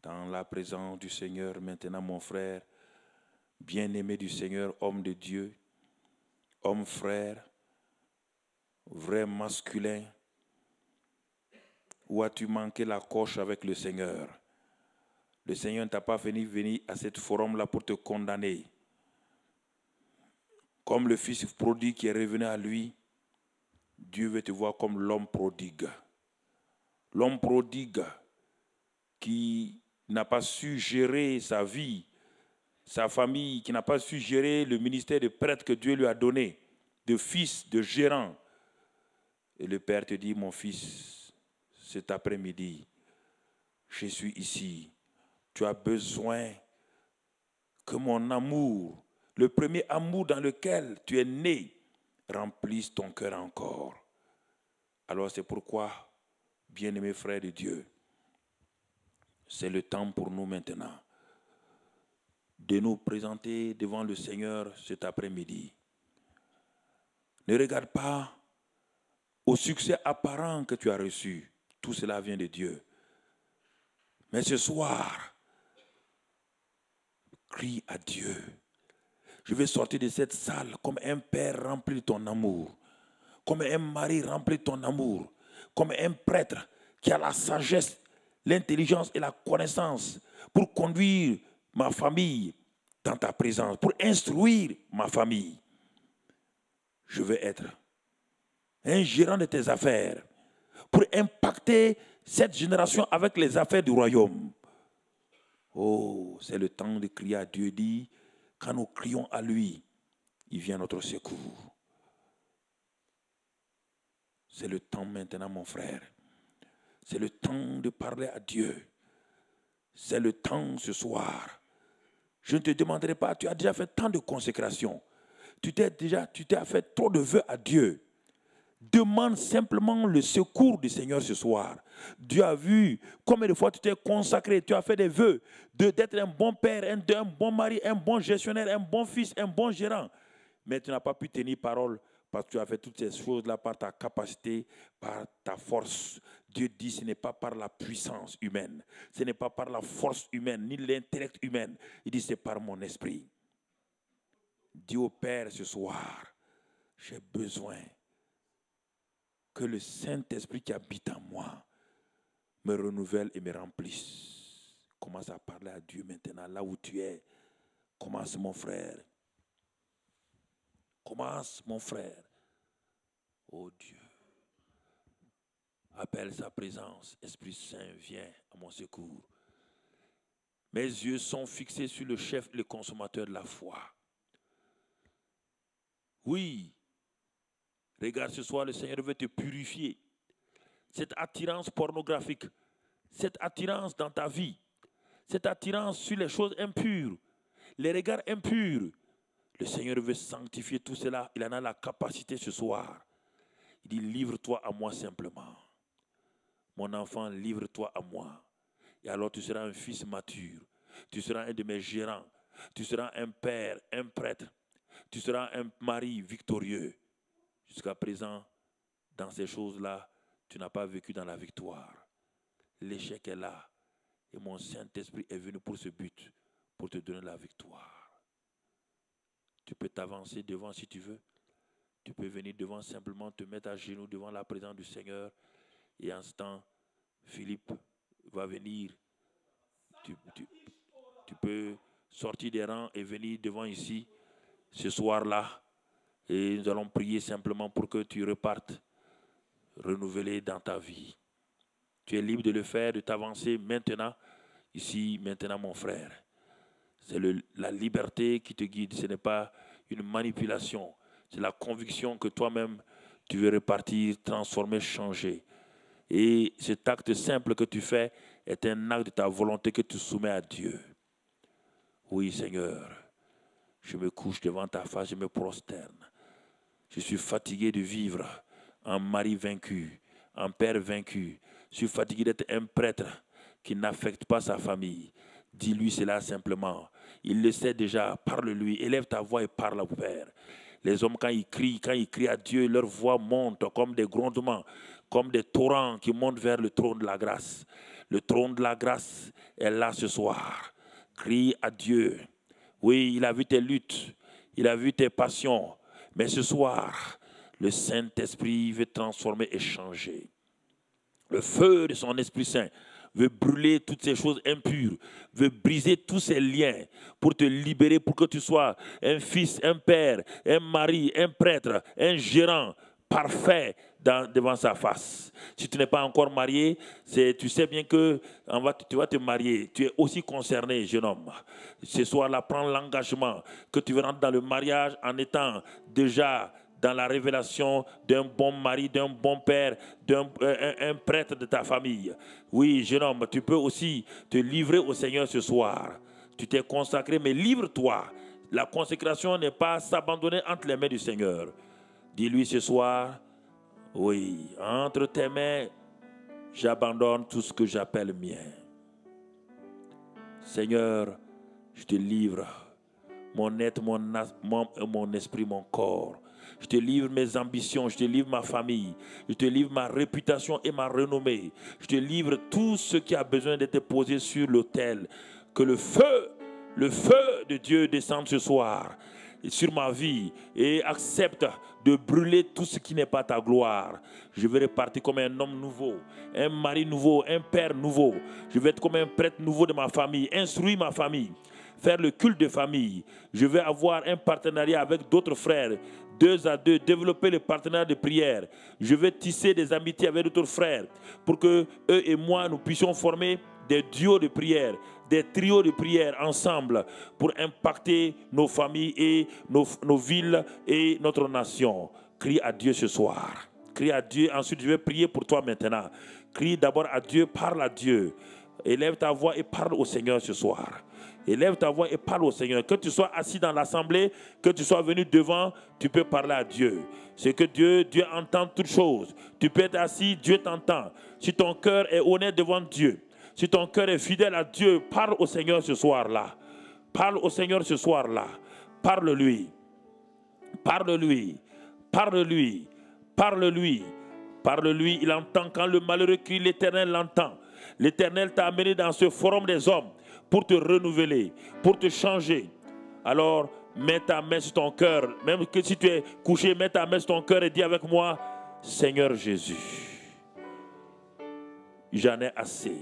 Dans la présence du Seigneur, maintenant, mon frère, bien-aimé du Seigneur, homme de Dieu, homme frère, vrai masculin, où as-tu manqué la coche avec le Seigneur? Le Seigneur ne t'a pas fait venir à cette forum-là pour te condamner. Comme le fils prodigue qui est revenu à lui, Dieu veut te voir comme l'homme prodigue. L'homme prodigue qui n'a pas su gérer sa vie, sa famille, qui n'a pas su gérer le ministère de prêtre que Dieu lui a donné, de fils, de gérant. Et le Père te dit, mon fils, cet après-midi, je suis ici. Tu as besoin que mon amour, le premier amour dans lequel tu es né, remplisse ton cœur encore. Alors c'est pourquoi, bien-aimés frères de Dieu, c'est le temps pour nous maintenant de nous présenter devant le Seigneur cet après-midi. Ne regarde pas au succès apparent que tu as reçu. Tout cela vient de Dieu. Mais ce soir, crie à Dieu. Je vais sortir de cette salle comme un père rempli de ton amour, comme un mari rempli de ton amour, comme un prêtre qui a la sagesse, l'intelligence et la connaissance pour conduire ma famille dans ta présence, pour instruire ma famille. Je veux être un gérant de tes affaires pour impacter cette génération avec les affaires du royaume. Oh, c'est le temps de crier à Dieu, dit, quand nous crions à lui, il vient à notre secours. C'est le temps maintenant, mon frère. C'est le temps de parler à Dieu. C'est le temps ce soir. Je ne te demanderai pas, tu as déjà fait tant de consécration. Tu t'es fait trop de vœux à Dieu. Demande simplement le secours du Seigneur ce soir. Dieu a vu combien de fois tu t'es consacré, tu as fait des vœux d'être un bon père, un bon mari, un bon gestionnaire, un bon fils, un bon gérant. Mais tu n'as pas pu tenir parole parce que tu as fait toutes ces choses-là par ta capacité, par ta force. Dieu dit ce n'est pas par la puissance humaine, ce n'est pas par la force humaine, ni l'intellect humain. Il dit c'est par mon esprit. Dis au Père ce soir, j'ai besoin que le Saint-Esprit qui habite en moi me renouvelle et me remplisse. Commence à parler à Dieu maintenant, là où tu es. Commence, mon frère. Commence, mon frère. Oh Dieu. Appelle sa présence. Esprit Saint, viens à mon secours. Mes yeux sont fixés sur le chef, le consommateur de la foi. Oui. Regarde, ce soir, le Seigneur veut te purifier. Cette attirance pornographique, cette attirance dans ta vie, cette attirance sur les choses impures, les regards impurs. Le Seigneur veut sanctifier tout cela. Il en a la capacité ce soir. Il dit, livre-toi à moi simplement. Mon enfant, livre-toi à moi. Et alors tu seras un fils mature. Tu seras un de mes gérants. Tu seras un père, un prêtre. Tu seras un mari victorieux. Jusqu'à présent, dans ces choses-là, tu n'as pas vécu dans la victoire. L'échec est là. Et mon Saint-Esprit est venu pour ce but, pour te donner la victoire. Tu peux t'avancer devant si tu veux. Tu peux venir devant simplement te mettre à genoux devant la présence du Seigneur. Et en ce temps, Philippe va venir tu peux sortir des rangs et venir devant ici ce soir-là. Et nous allons prier simplement pour que tu repartes renouvelé dans ta vie. Tu es libre de le faire, de t'avancer maintenant, ici, maintenant, mon frère. C'est la liberté qui te guide, ce n'est pas une manipulation. C'est la conviction que toi-même, tu veux repartir, transformer, changer. Et cet acte simple que tu fais est un acte de ta volonté que tu soumets à Dieu. Oui, Seigneur, je me couche devant ta face, je me prosterne. Je suis fatigué de vivre en mari vaincu, en père vaincu. Je suis fatigué d'être un prêtre qui n'affecte pas sa famille. Dis-lui cela simplement. Il le sait déjà, parle-lui, élève ta voix et parle au Père. Les hommes, quand ils crient à Dieu, leur voix monte comme des grondements, comme des torrents qui montent vers le trône de la grâce. Le trône de la grâce est là ce soir. Crie à Dieu. Oui, il a vu tes luttes, il a vu tes passions, mais ce soir, le Saint-Esprit veut transformer et changer. Le feu de son Esprit Saint veut brûler toutes ces choses impures, veut briser tous ces liens pour te libérer, pour que tu sois un fils, un père, un mari, un prêtre, un gérant parfait devant sa face. Si tu n'es pas encore marié, tu sais bien que tu vas te marier. Tu es aussi concerné, jeune homme. Ce soir-là, prends l'engagement que tu vas rentrer dans le mariage en étant déjà dans la révélation d'un bon mari, d'un bon père, un prêtre de ta famille. Oui, jeune homme, tu peux aussi te livrer au Seigneur ce soir. Tu t'es consacré, mais livre-toi. La consécration n'est pas s'abandonner entre les mains du Seigneur. Dis-lui ce soir, oui, entre tes mains, j'abandonne tout ce que j'appelle mien. Seigneur, je te livre mon être, mon esprit, mon corps. Je te livre mes ambitions, je te livre ma famille, je te livre ma réputation et ma renommée. Je te livre tout ce qui a besoin d'être posé sur l'autel. Que le feu de Dieu descende ce soir sur ma vie et accepte de brûler tout ce qui n'est pas ta gloire. Je vais repartir comme un homme nouveau, un mari nouveau, un père nouveau. Je vais être comme un prêtre nouveau de ma famille, instruire ma famille, faire le culte de famille. Je vais avoir un partenariat avec d'autres frères, 2 à 2, développer le partenariat de prière. Je vais tisser des amitiés avec d'autres frères pour que eux et moi, nous puissions former des duos de prière, des trios de prière ensemble pour impacter nos familles et nos villes et notre nation. Crie à Dieu ce soir. Crie à Dieu. Ensuite, je vais prier pour toi maintenant. Crie d'abord à Dieu, parle à Dieu. Élève ta voix et parle au Seigneur ce soir. Élève ta voix et parle au Seigneur. Que tu sois assis dans l'assemblée, que tu sois venu devant, tu peux parler à Dieu. C'est que Dieu entend toutes choses. Tu peux être assis, Dieu t'entend. Si ton cœur est honnête devant Dieu, si ton cœur est fidèle à Dieu, parle au Seigneur ce soir-là. Parle au Seigneur ce soir-là. Parle-lui. Parle-lui. Parle-lui. Parle-lui. Parle-lui. Il entend quand le malheureux crie, l'Éternel l'entend. L'Éternel t'a amené dans ce forum des hommes pour te renouveler, pour te changer. Alors, mets ta main sur ton cœur. Même que si tu es couché, mets ta main sur ton cœur et dis avec moi, Seigneur Jésus, j'en ai assez.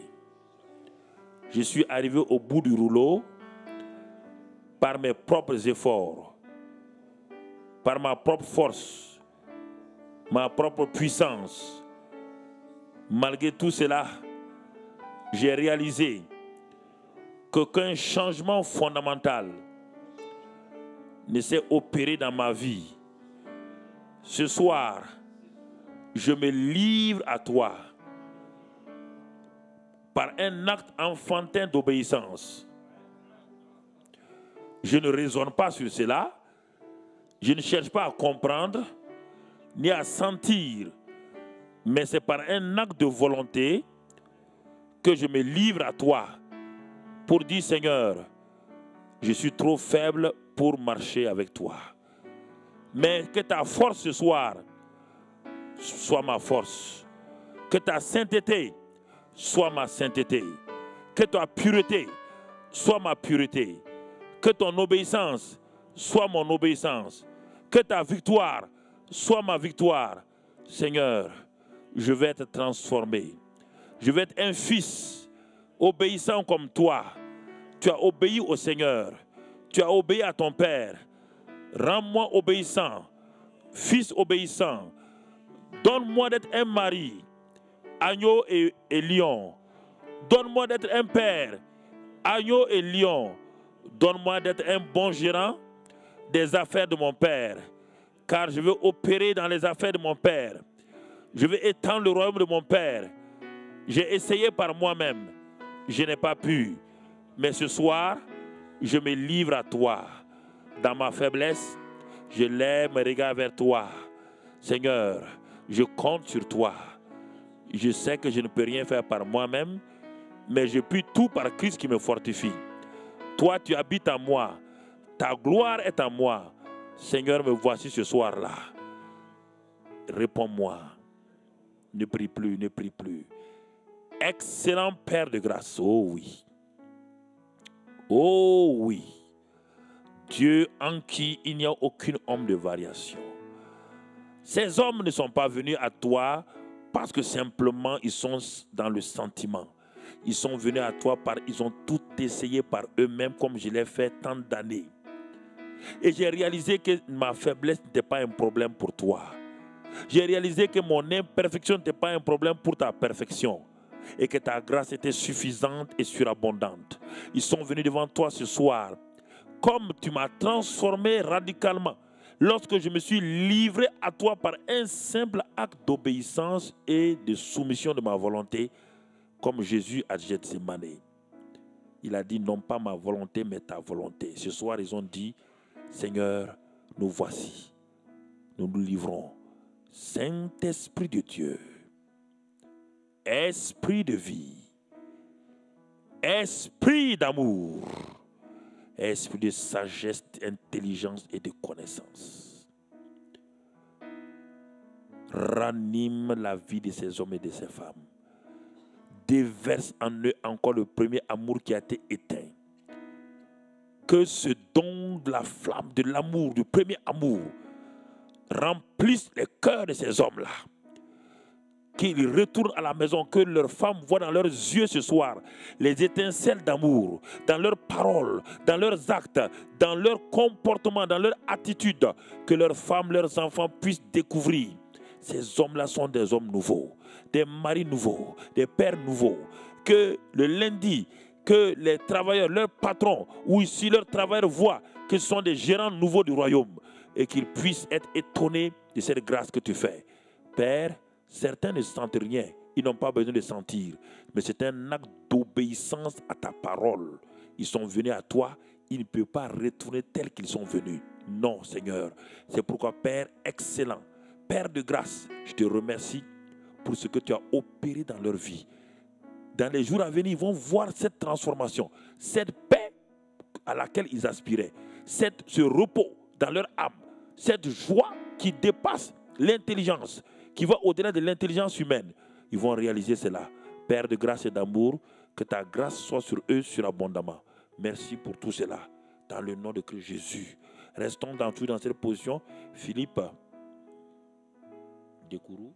Je suis arrivé au bout du rouleau par mes propres efforts, par ma propre force, ma propre puissance. Malgré tout cela, j'ai réalisé qu'aucun changement fondamental ne s'est opéré dans ma vie. Ce soir, je me livre à toi par un acte enfantin d'obéissance. Je ne raisonne pas sur cela. Je ne cherche pas à comprendre ni à sentir, mais c'est par un acte de volonté que je me livre à toi pour dire, Seigneur, je suis trop faible pour marcher avec toi. Mais que ta force ce soir soit ma force. Que ta sainteté soit ma sainteté. Que ta pureté soit ma pureté. Que ton obéissance soit mon obéissance. Que ta victoire soit ma victoire. Seigneur, je vais être transformé. Je vais être un fils obéissant comme toi. Tu as obéi au Seigneur. Tu as obéi à ton Père. Rends-moi obéissant, fils obéissant. Donne-moi d'être un mari, agneau et lion. Donne-moi d'être un père, agneau et lion. Donne-moi d'être un bon gérant des affaires de mon Père, car je veux opérer dans les affaires de mon Père. Je veux étendre le royaume de mon Père. J'ai essayé par moi-même, je n'ai pas pu. Mais ce soir, je me livre à toi. Dans ma faiblesse, je lève mes regards vers toi. Seigneur, je compte sur toi. Je sais que je ne peux rien faire par moi-même, mais je puis tout par Christ qui me fortifie. Toi, tu habites en moi. Ta gloire est en moi. Seigneur, me voici ce soir-là. Réponds-moi. Ne prie plus, ne prie plus. Excellent Père de grâce. Oh oui. Oh oui. Dieu en qui il n'y a aucune ombre de variation. Ces hommes ne sont pas venus à toi parce que simplement ils sont dans le sentiment. Ils sont venus à toi parce qu'ils ont tout essayé par eux-mêmes comme je l'ai fait tant d'années. Et j'ai réalisé que ma faiblesse n'était pas un problème pour toi. J'ai réalisé que mon imperfection n'était pas un problème pour ta perfection. Et que ta grâce était suffisante et surabondante. Ils sont venus devant toi ce soir. Comme tu m'as transformé radicalement. Lorsque je me suis livré à toi par un simple acte d'obéissance et de soumission de ma volonté, comme Jésus à Gethsémane. Il a dit non pas ma volonté mais ta volonté. Ce soir ils ont dit Seigneur, nous voici. Nous nous livrons. Saint-Esprit de Dieu, Esprit de vie, Esprit d'amour, Esprit de sagesse, d'intelligence et de connaissance. Ranime la vie de ces hommes et de ces femmes. Déverse en eux encore le premier amour qui a été éteint. Que ce don de la flamme, de l'amour, du premier amour, remplisse les cœurs de ces hommes-là. Qu'ils retournent à la maison, que leurs femmes voient dans leurs yeux ce soir les étincelles d'amour, dans leurs paroles, dans leurs actes, dans leur comportement, dans leur attitude, que leurs femmes, leurs enfants puissent découvrir. Ces hommes-là sont des hommes nouveaux, des maris nouveaux, des pères nouveaux. Que le lundi, que les travailleurs, leurs patrons, ou ici leurs travailleurs voient que ce sont des gérants nouveaux du royaume et qu'ils puissent être étonnés de cette grâce que tu fais. Père, certains ne sentent rien, ils n'ont pas besoin de sentir, mais c'est un acte d'obéissance à ta parole. Ils sont venus à toi, ils ne peuvent pas retourner tels qu'ils sont venus. Non, Seigneur. C'est pourquoi, Père excellent, Père de grâce, je te remercie pour ce que tu as opéré dans leur vie. Dans les jours à venir, ils vont voir cette transformation, cette paix à laquelle ils aspiraient, ce repos dans leur âme, cette joie qui dépasse l'intelligence, qui va au-delà de l'intelligence humaine. Ils vont réaliser cela. Père de grâce et d'amour, que ta grâce soit sur eux surabondamment. Merci pour tout cela. Dans le nom de Christ Jésus. Restons dans cette position. Philippe Dekourou.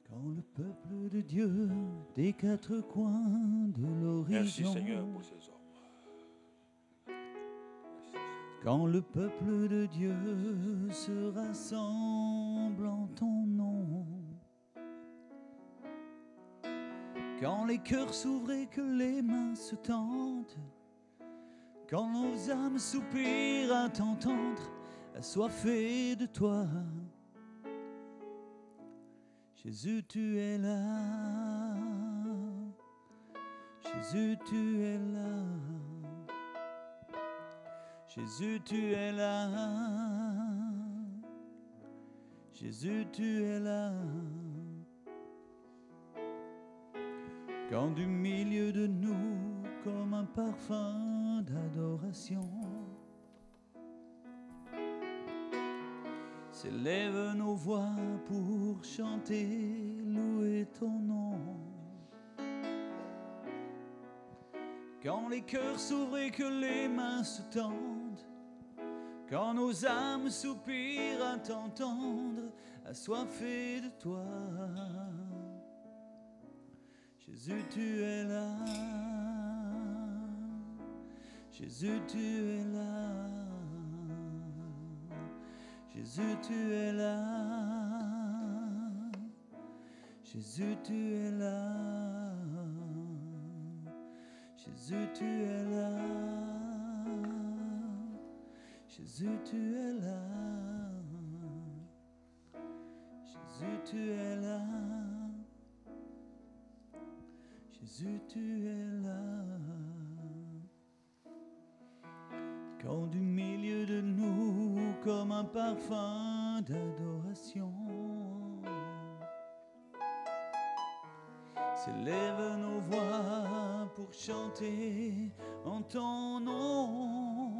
Quand le peuple de Dieu des quatre coins de l'horizon. Merci Seigneur pour ces hommes. Quand le peuple de Dieu se rassemble en ton nom. Quand les cœurs s'ouvrent et que les mains se tendent. Quand nos âmes soupirent à t'entendre, assoiffées de toi. Jésus, tu es là. Jésus, tu es là. Jésus, tu es là. Jésus, tu es là. Quand du milieu de nous, comme un parfum d'adoration, s'élèvent nos voix pour chanter, louer ton nom. Quand les cœurs s'ouvrent et que les mains se tendent, quand nos âmes soupirent à t'entendre, assoiffés de toi. Jésus, tu es là. Jésus, tu es là. Jésus, tu es là. Jésus, tu es là. Jésus, tu es là. Jésus, tu es là. Jésus, tu es là. Jésus, tu es là. Quand du milieu de nous, comme un parfum d'adoration, s'élèvent nos voix pour chanter en ton nom.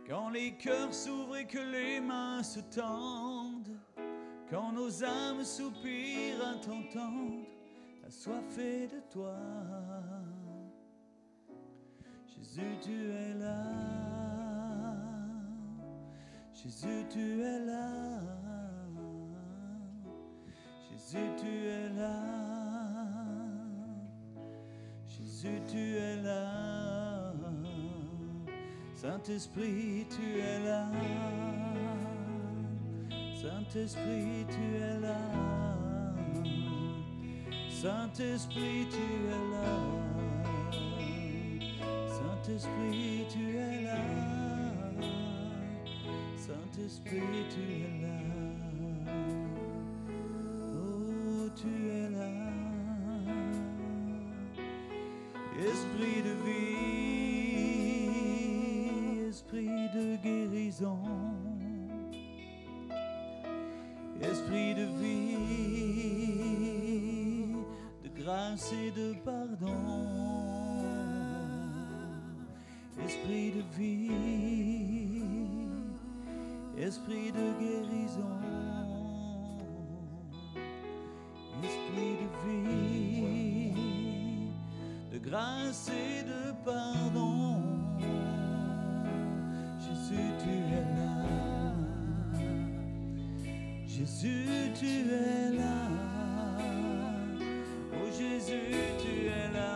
Quand les cœurs s'ouvrent et que les mains se tendent, quand nos âmes soupirent à t'entendre, assoiffés de toi. Jésus, tu es là. Jésus, tu es là. Jésus, tu es là. Jésus, tu es là. Saint-Esprit, tu es là. Saint-Esprit, tu es là. Saint-Esprit, tu es là. Saint-Esprit, tu es là. Saint-Esprit, tu es là. Oh, tu es là. Esprit de vie, esprit de guérison, esprit de vie, de grâce et de pardon. Esprit de vie, esprit de guérison, esprit de vie, de grâce et de pardon. Jésus, tu es là. Jésus, tu es là. Oh Jésus, tu es là.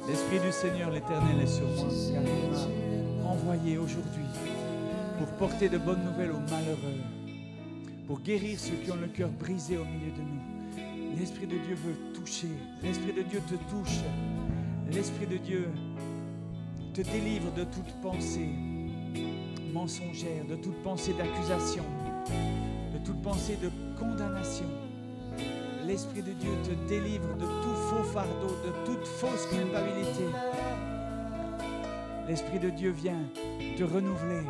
L'Esprit du Seigneur l'Éternel est sur moi, car il m'a envoyé aujourd'hui pour porter de bonnes nouvelles aux malheureux, pour guérir ceux qui ont le cœur brisé au milieu de nous. L'Esprit de Dieu veut toucher, l'Esprit de Dieu te touche, l'Esprit de Dieu te délivre de toute pensée mensongère, de toute pensée d'accusation, de toute pensée de condamnation. L'Esprit de Dieu te délivre de tout faux fardeau, de toute fausse culpabilité. L'Esprit de Dieu vient te renouveler,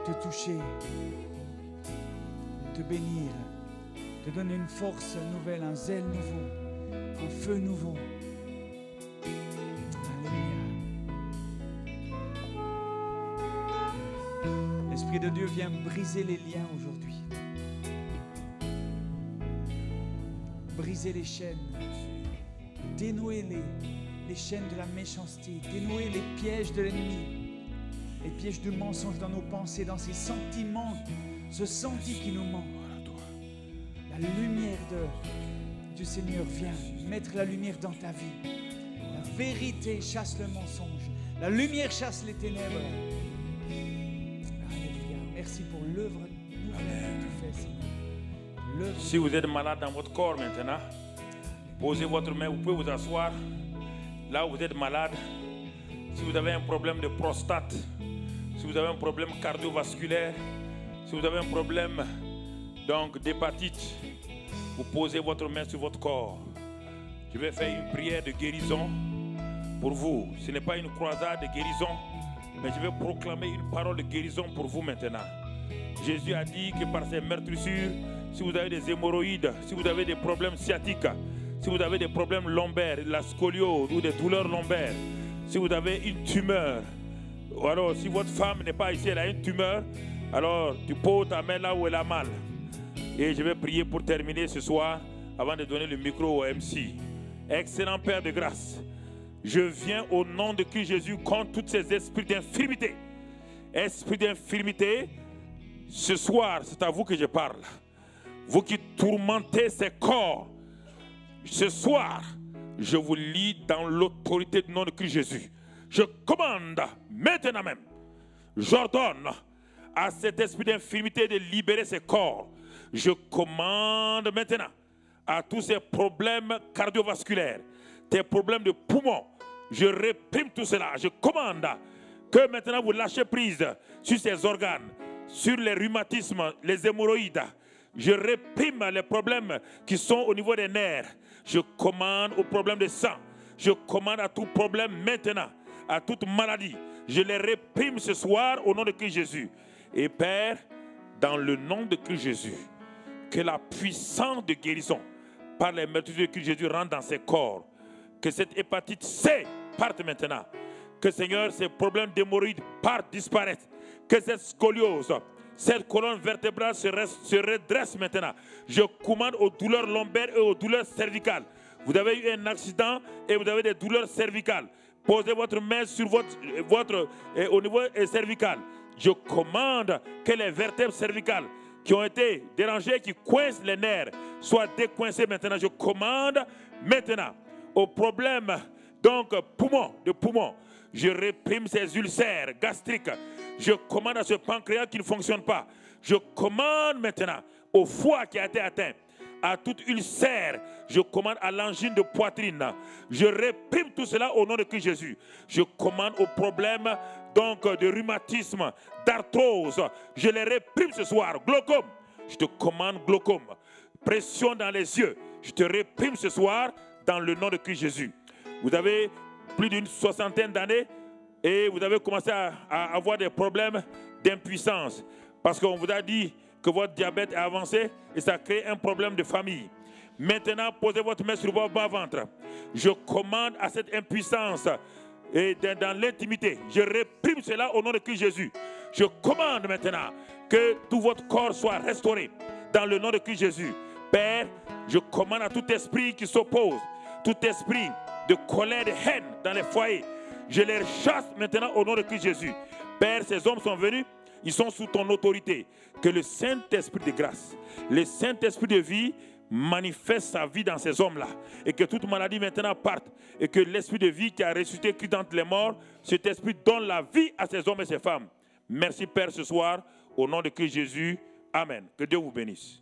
te toucher, te bénir, te donner une force nouvelle, un zèle nouveau, un feu nouveau. Alléluia. L'Esprit de Dieu vient briser les liens aujourd'hui. Briser les chaînes, dénouer les chaînes de la méchanceté, dénouer les pièges de l'ennemi, les pièges du mensonge dans nos pensées, dans ces sentiments, ce senti qui nous manque. La lumière du Seigneur vient mettre la lumière dans ta vie. La vérité chasse le mensonge, la lumière chasse les ténèbres. Alléluia. Merci pour l'œuvre nouvelle que tu fais, Seigneur. Si vous êtes malade dans votre corps maintenant, posez votre main, vous pouvez vous asseoir. Là où vous êtes malade, si vous avez un problème de prostate, si vous avez un problème cardiovasculaire, si vous avez un problème donc d'hépatite, vous posez votre main sur votre corps. Je vais faire une prière de guérison pour vous. Ce n'est pas une croisade de guérison, mais je vais proclamer une parole de guérison pour vous maintenant. Jésus a dit que par ses meurtrissures, si vous avez des hémorroïdes, si vous avez des problèmes sciatiques, si vous avez des problèmes lombaires, la scoliose ou des douleurs lombaires, si vous avez une tumeur, ou alors si votre femme n'est pas ici, elle a une tumeur, alors tu poses ta main là où elle a mal. Et je vais prier pour terminer ce soir avant de donner le micro au MC. Excellent Père de grâce, je viens au nom de Christ Jésus contre tous ces esprits d'infirmité. Esprit d'infirmité, ce soir, c'est à vous que je parle. Vous qui tourmentez ces corps, ce soir, je vous lis dans l'autorité du nom de Christ Jésus. Je commande maintenant même, j'ordonne à cet esprit d'infirmité de libérer ses corps. Je commande maintenant à tous ces problèmes cardiovasculaires, tes problèmes de poumons, je réprime tout cela. Je commande que maintenant vous lâchez prise sur ces organes, sur les rhumatismes, les hémorroïdes. Je réprime les problèmes qui sont au niveau des nerfs. Je commande aux problèmes de sang. Je commande à tout problème maintenant, à toute maladie. Je les réprime ce soir au nom de Christ Jésus. Et Père, dans le nom de Christ Jésus, que la puissance de guérison par les meurtrissures de Christ Jésus rentre dans ses corps. Que cette hépatite C parte maintenant. Que Seigneur, ces problèmes d'hémorroïdes partent, disparaissent. Que cette scoliose, cette colonne vertébrale se redresse maintenant. Je commande aux douleurs lombaires et aux douleurs cervicales. Vous avez eu un accident et vous avez des douleurs cervicales. Posez votre main sur au niveau cervical. Je commande que les vertèbres cervicales qui ont été dérangées, qui coincent les nerfs, soient décoincées maintenant. Je commande maintenant aux problèmes de poumons. Je réprime ces ulcères gastriques. Je commande à ce pancréas qui ne fonctionne pas. Je commande maintenant au foie qui a été atteint, à toute ulcère. Je commande à l'angine de poitrine. Je réprime tout cela au nom de Christ Jésus. Je commande aux problèmes de rhumatisme, d'arthrose. Je les réprime ce soir. Glaucome. Je te commande glaucome. Pression dans les yeux. Je te réprime ce soir dans le nom de Christ Jésus. Vous avez plus d'une soixantaine d'années et vous avez commencé à avoir des problèmes d'impuissance parce qu'on vous a dit que votre diabète est avancé et ça crée un problème de famille. Maintenant, posez votre main sur votre bas-ventre. Je commande à cette impuissance et dans l'intimité. Je réprime cela au nom de Christ Jésus. Je commande maintenant que tout votre corps soit restauré dans le nom de Christ Jésus. Père, je commande à tout esprit qui s'oppose, tout esprit de colère, de haine dans les foyers. Je les chasse maintenant au nom de Christ Jésus. Père, ces hommes sont venus, ils sont sous ton autorité. Que le Saint-Esprit de grâce, le Saint-Esprit de vie manifeste sa vie dans ces hommes-là. Et que toute maladie maintenant parte. Et que l'Esprit de vie qui a ressuscité Christ d'entre les morts, cet Esprit donne la vie à ces hommes et ces femmes. Merci Père ce soir, au nom de Christ Jésus. Amen. Que Dieu vous bénisse.